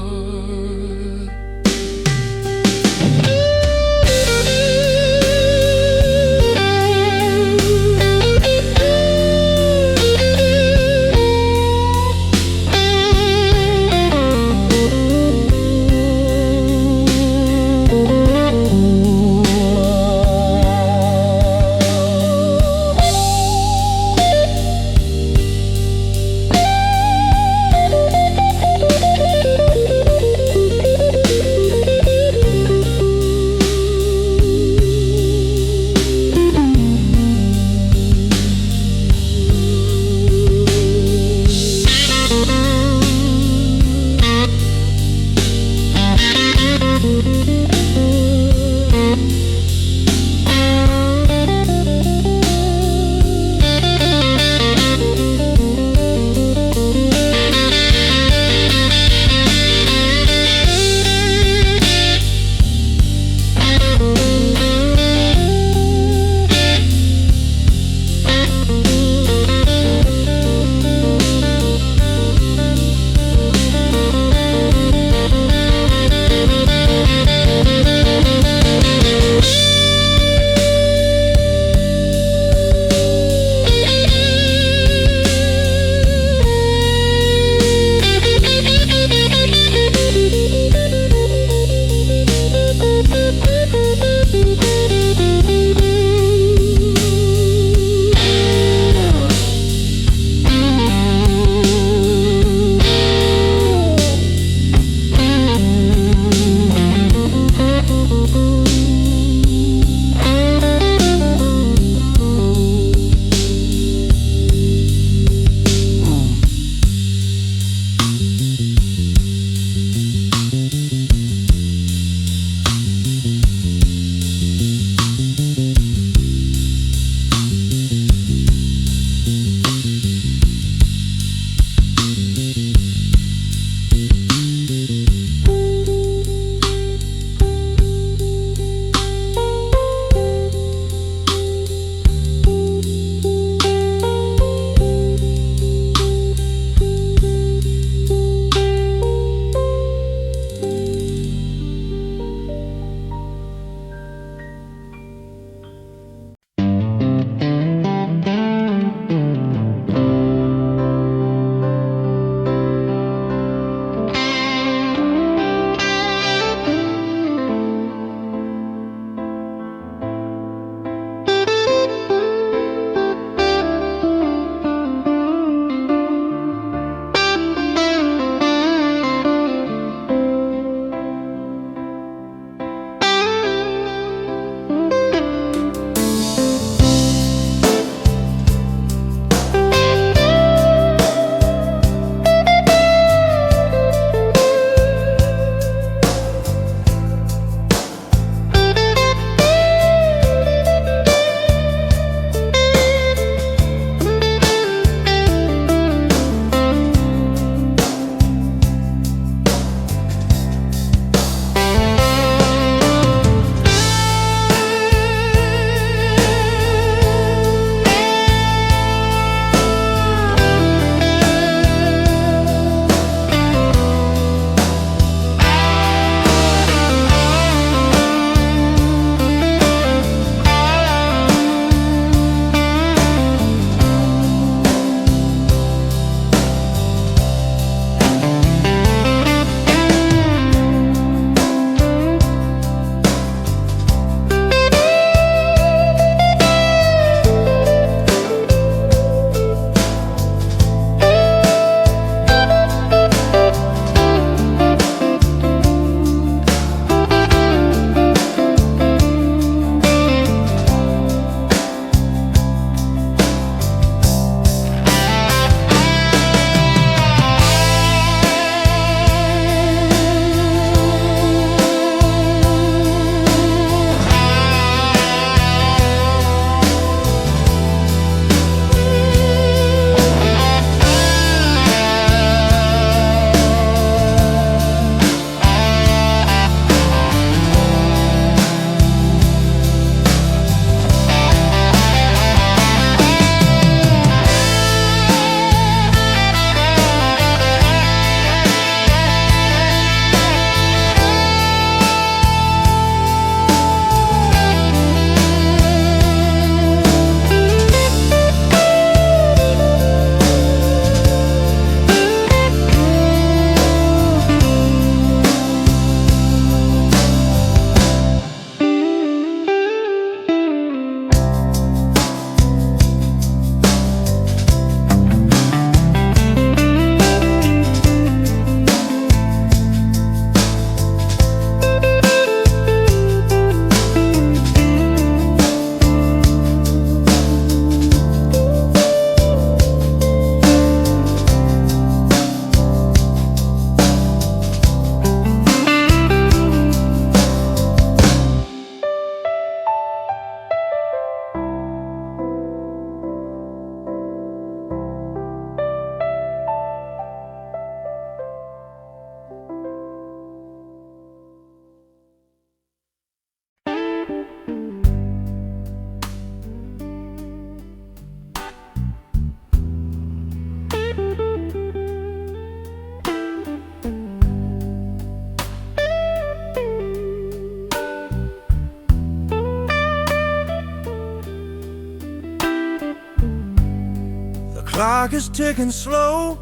clock is ticking slow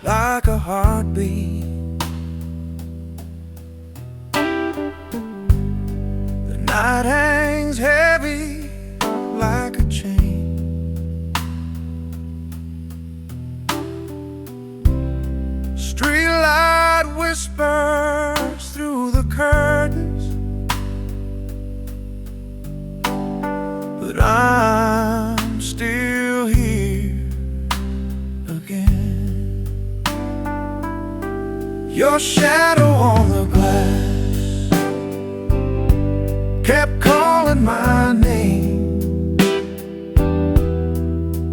like a heartbeat. The night hangs heavy like a chain. Streetlight whispers through the curtains, but I'm still here again. Your shadow on the glass kept calling my name,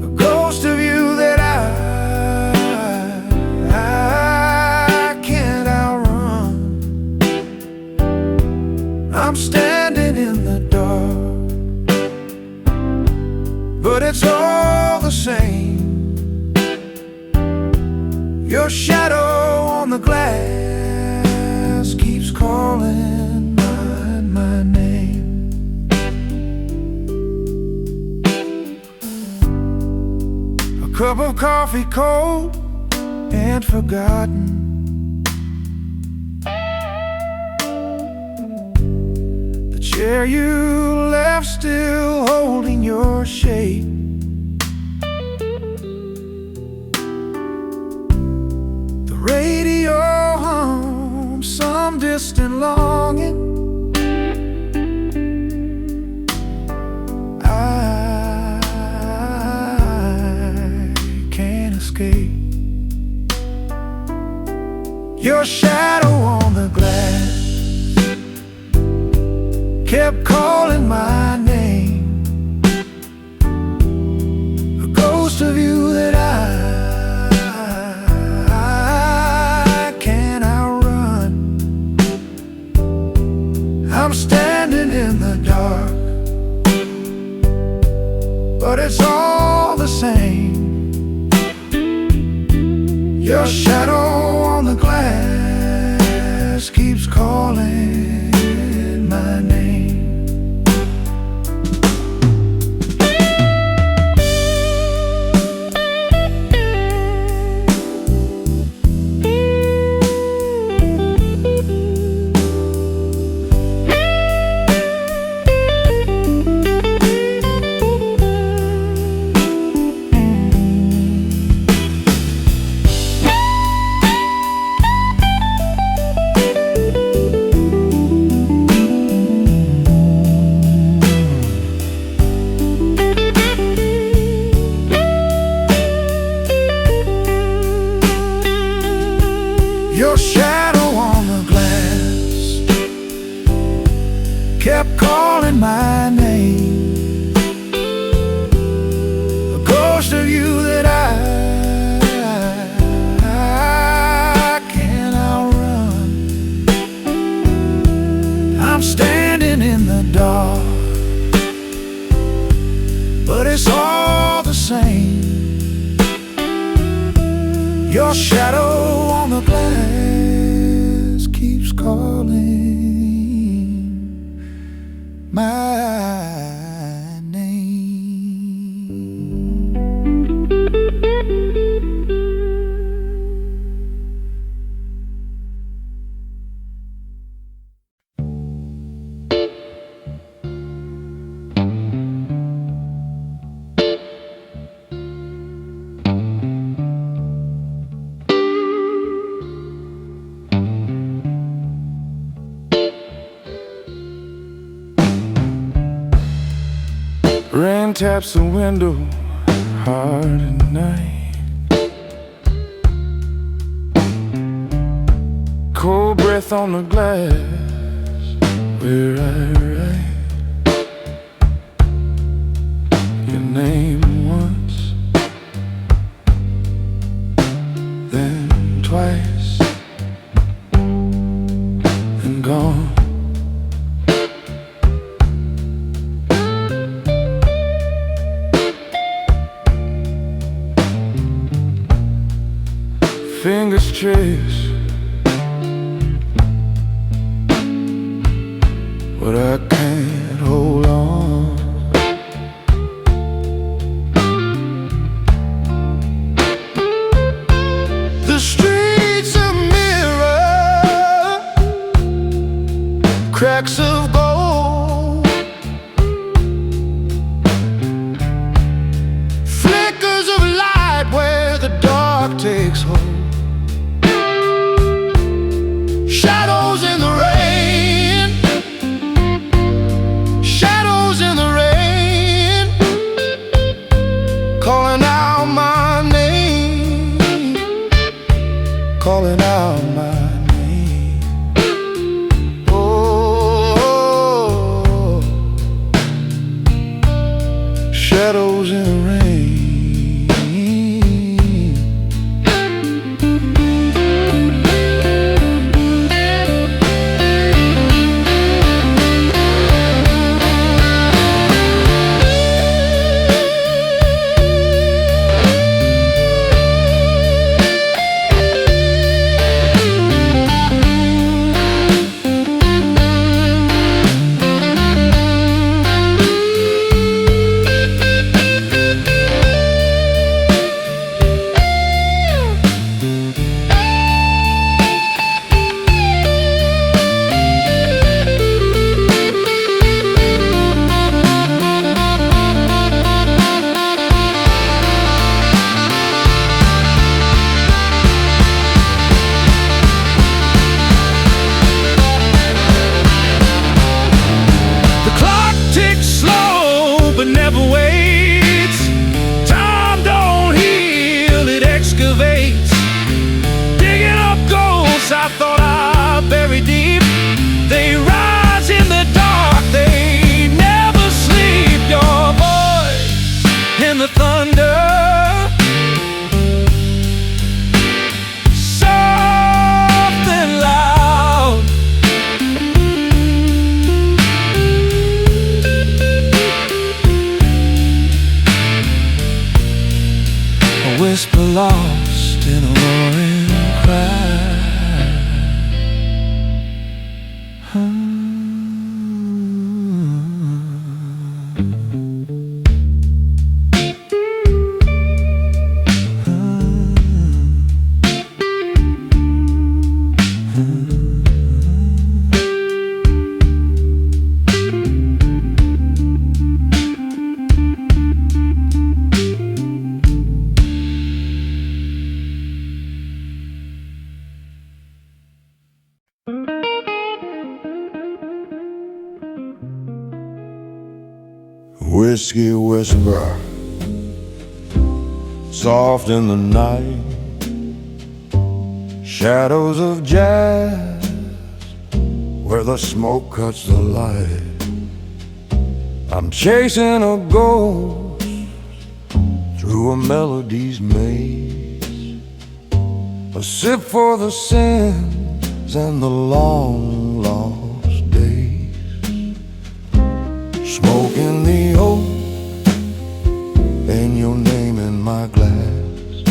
a ghost of you that I can't outrun. I'm standing in the dark, but it's all the same. Your shadow on the glass keeps calling my name. A cup of coffee cold and forgotten, the chair you left still holding your shape. The radio hums some distant longing. I can't escape. Your shadow on the glass kept calling my name, a ghost of you that I can't outrun. I'm standing in the dark, but it's all the same. Your shadow on the glass keeps calling my name. Your shadow on the glass kept calling my name, a ghost of you that I can't outrun. I'm standing in the dark, but it's all the same. Your shadow on the glass keeps calling my name. Rain taps the window hard at night. Cold breath on the glass where I write your name once, then twice, and gone. Fingers trace but I can't hold on. Shadows in the rain, shadows in the rain, calling out my name, calling out my name. Oh, shadows in the rain. But never waits. Time don't heal, it excavates. Digging up ghosts I thought I buried deep. They rise in the dark, they never sleep. Your voice in the thunder, soft and loud. A whisper lost in a roaring cry. Whiskey whisper, soft in the night, shadows of jazz, where the smoke cuts the light. I'm chasing a ghost through a melodies maze, a sip for the sins and the long lost days. Smoking the oak and your name in my glass.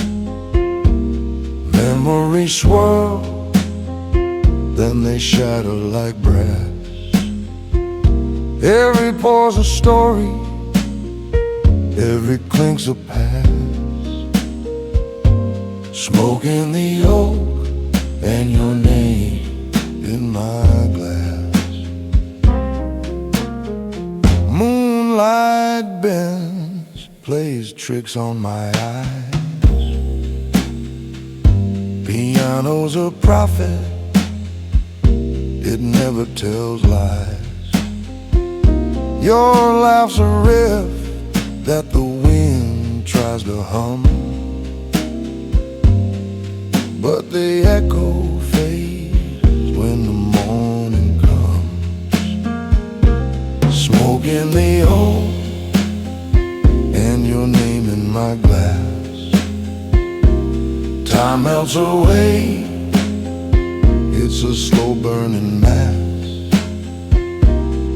Memories swirl, then they shatter like brass. Every pore's a story, every clink's a past. Smoking the oak and your name in my glass. Moonlight bends, plays tricks on my eyes. Piano's a prophet, it never tells lies. Your laugh's a riff that the wind tries to hum, but the echo fades when the morning comes. Smoking the oak and your name in my glass. Time melts away, it's a slow burning mass.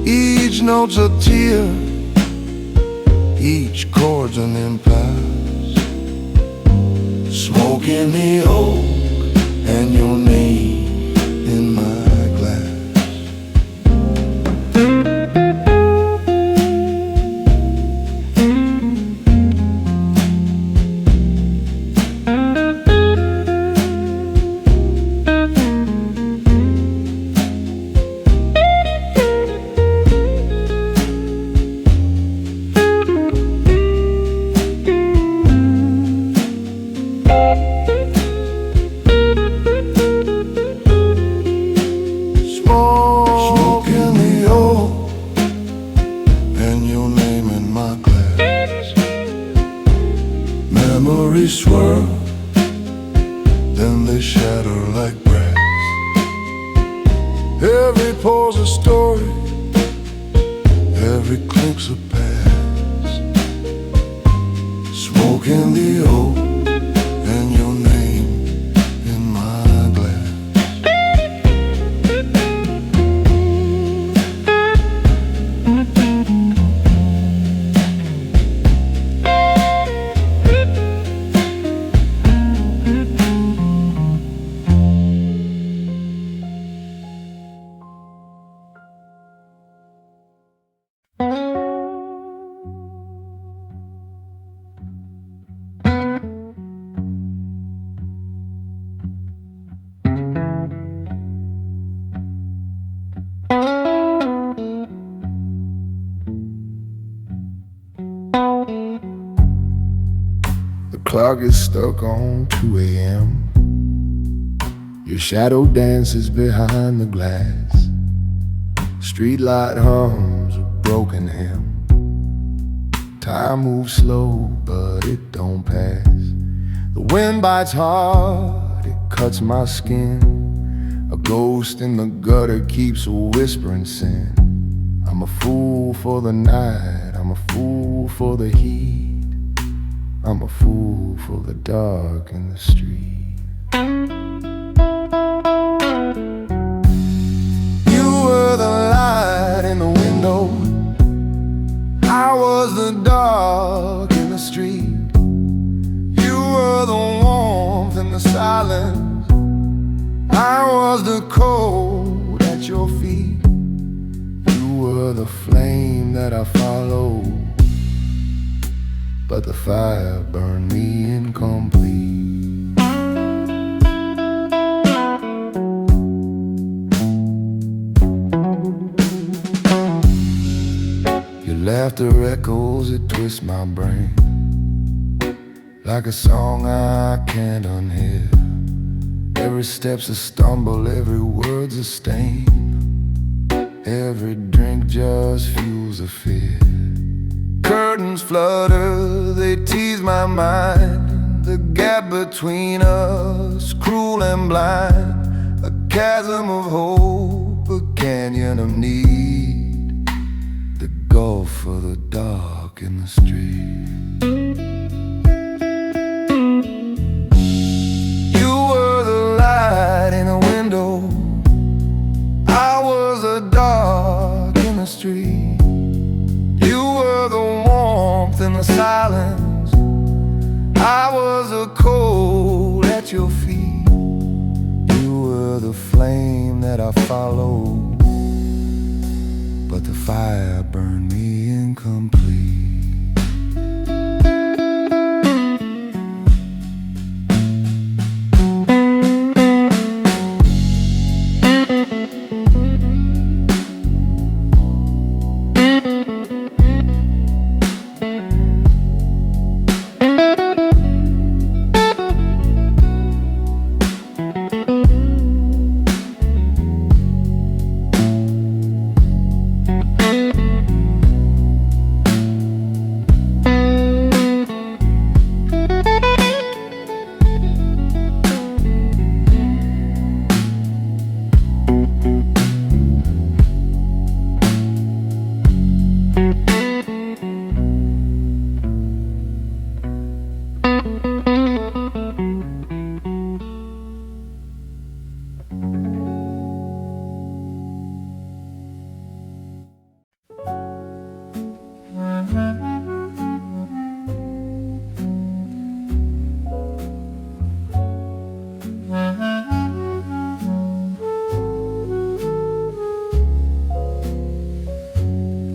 Each note's a tear, each chord's an impasse. Smoking the oak and your name in my glass. Every pore's a story, every clink's a past. Smoke in the oak and your name in my glass. The clock is stuck on 2 a.m. Your shadow dances behind the glass. Streetlight hums a broken hymn. Time moves slow, but it don't pass. The wind bites hard, it cuts my skin. A ghost in the gutter keeps whispering sin. I'm a fool for the night, I'm a fool for the heat. I'm a fool for the dark in the street. You were the light in the window, I was the dark in the street. You were the warmth in the silence, I was the cold at your feet. You were the flame that I followed, but the fire burned me incomplete. Your laughter echoes, it twists my brain like a song I can't unhear. Every step's a stumble, every word's a stain. Every drink just fuels a fear. Curtains flutter, they tease my mind. The gap between us, cruel and blind. A chasm of hope, a canyon of need. The gulf of the dark in the street. You were the light in a window, I was the dark in the street. You were the warmth in the silence, I was the cold at your feet. You were the flame that I followed, but the fire burned me incomplete.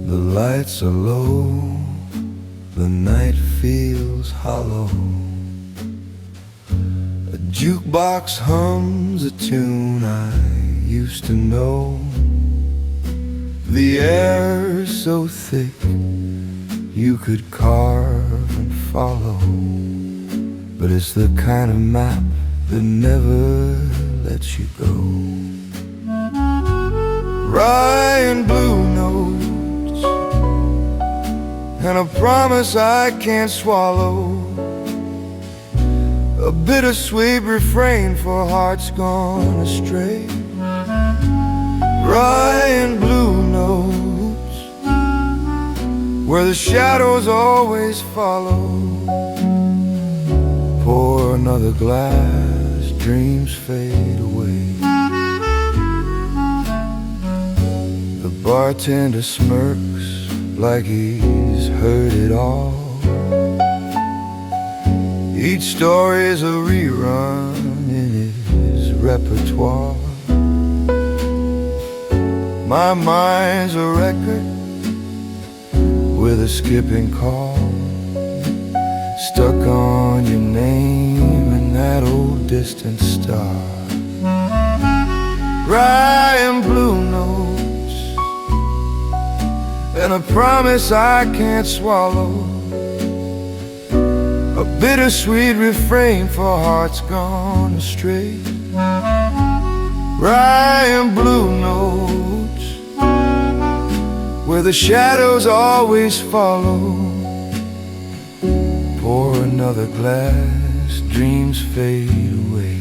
The lights are low, the night feels hollow. A jukebox hums a tune I used to know. The air's so thick you could carve and follow, but it's the kind of map that never lets you go. Rye and blue notes and a promise I can't swallow, a bittersweet refrain for hearts gone astray. Rye where the shadows always follow. Pour another glass, dreams fade away. The bartender smirks like he's heard it all. Each story's a rerun in his repertoire. My mind's a record with a skipping call, stuck on your name and that old distant star. Rye and blue notes and a promise I can't swallow, a bittersweet refrain for hearts gone astray. Rye and blue notes, where the shadows always follow. Pour another glass, dreams fade away.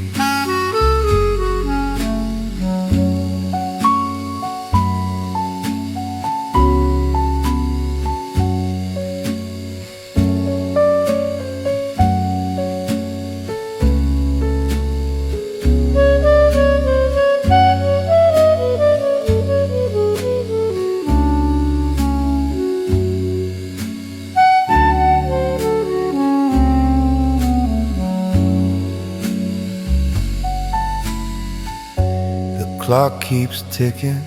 Clock keeps ticking,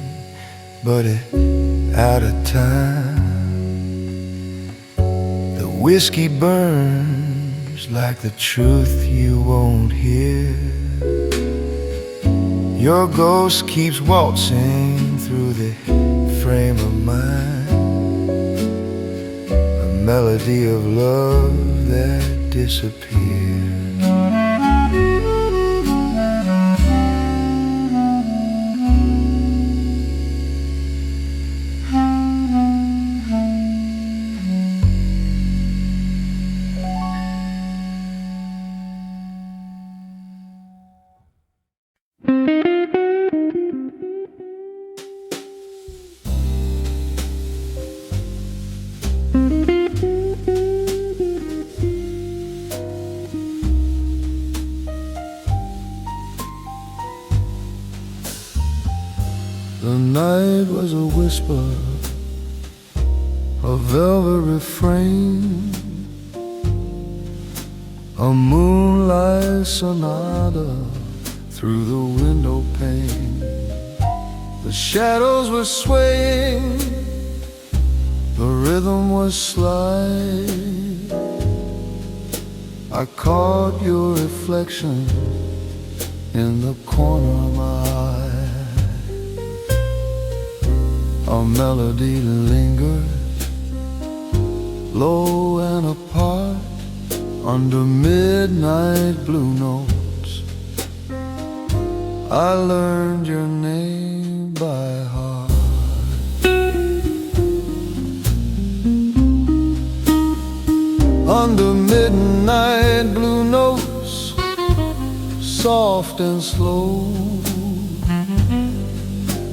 but it's out of time. The whiskey burns like the truth you won't hear. Your ghost keeps waltzing through the frame of mine, a melody of love that disappears. The night was a whisper, a velvet refrain, a moonlight sonata through the window pane. The shadows were swaying, the rhythm was sly. I caught your reflection in the corner of my eye. Our melody lingers low and apart under midnight blue notes. I learned your name by heart. Under midnight blue notes, soft and slow,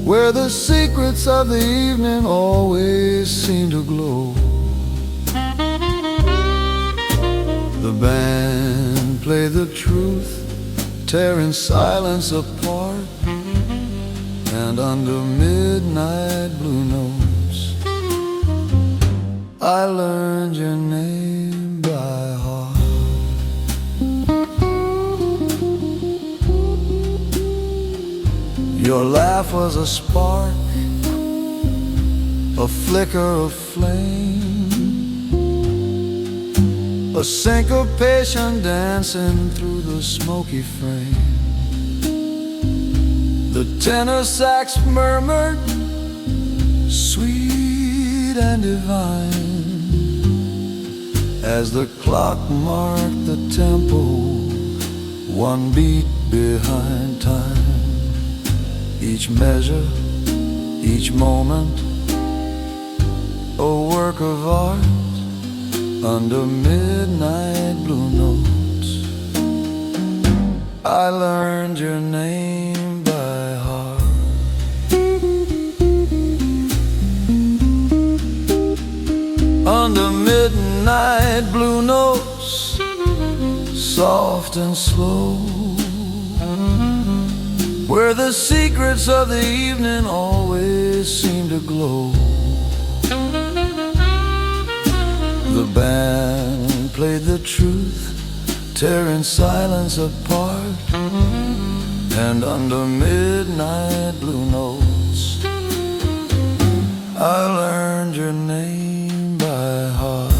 where the secrets of the evening always seem to glow. The band played the truth, tearing silence apart. And under midnight blue notes, I learned your name by heart. Your laugh was a spark, a flicker of flame, a syncopation dancing through the smoky frame. The tenor sax murmured, sweet and divine, as the clock marked the tempo, one beat behind time. Each measure, each moment, a work of art under midnight blue notes. I learned your name by heart. under midnight blue notes, soft and slow, where the secrets of the evening always seem to glow. The band played the truth, tearing silence apart, and under midnight blue notes I learned your name by heart.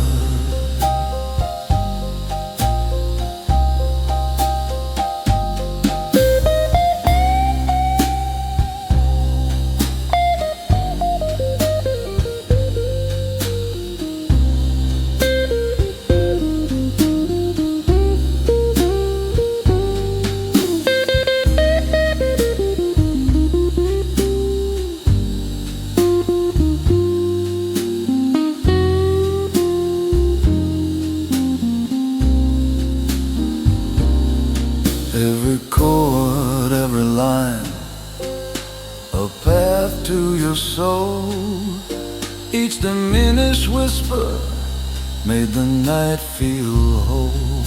Every chord, every line, a path to your soul. Each diminished whisper made the night feel whole.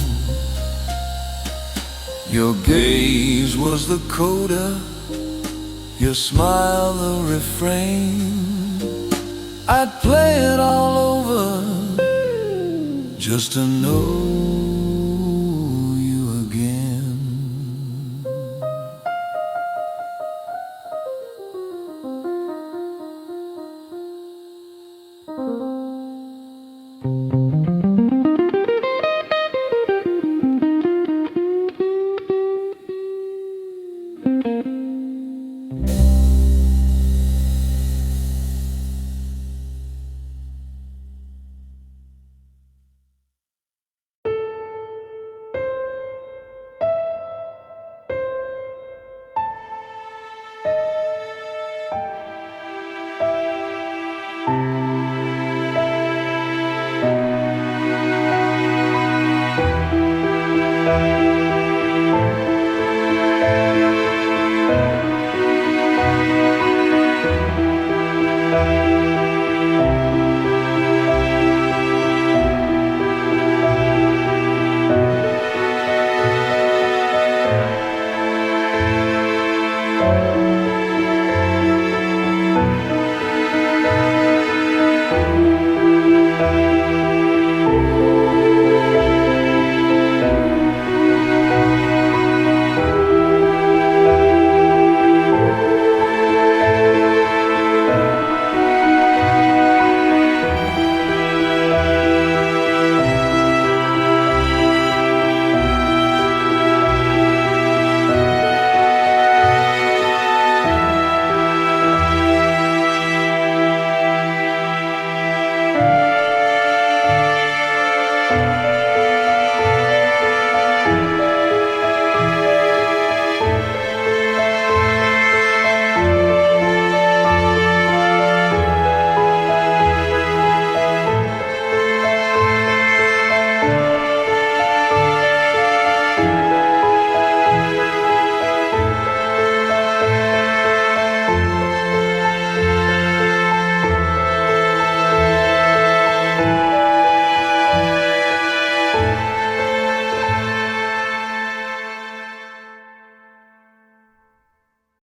Your gaze was the coda, your smile the refrain. I'd play it all over just to know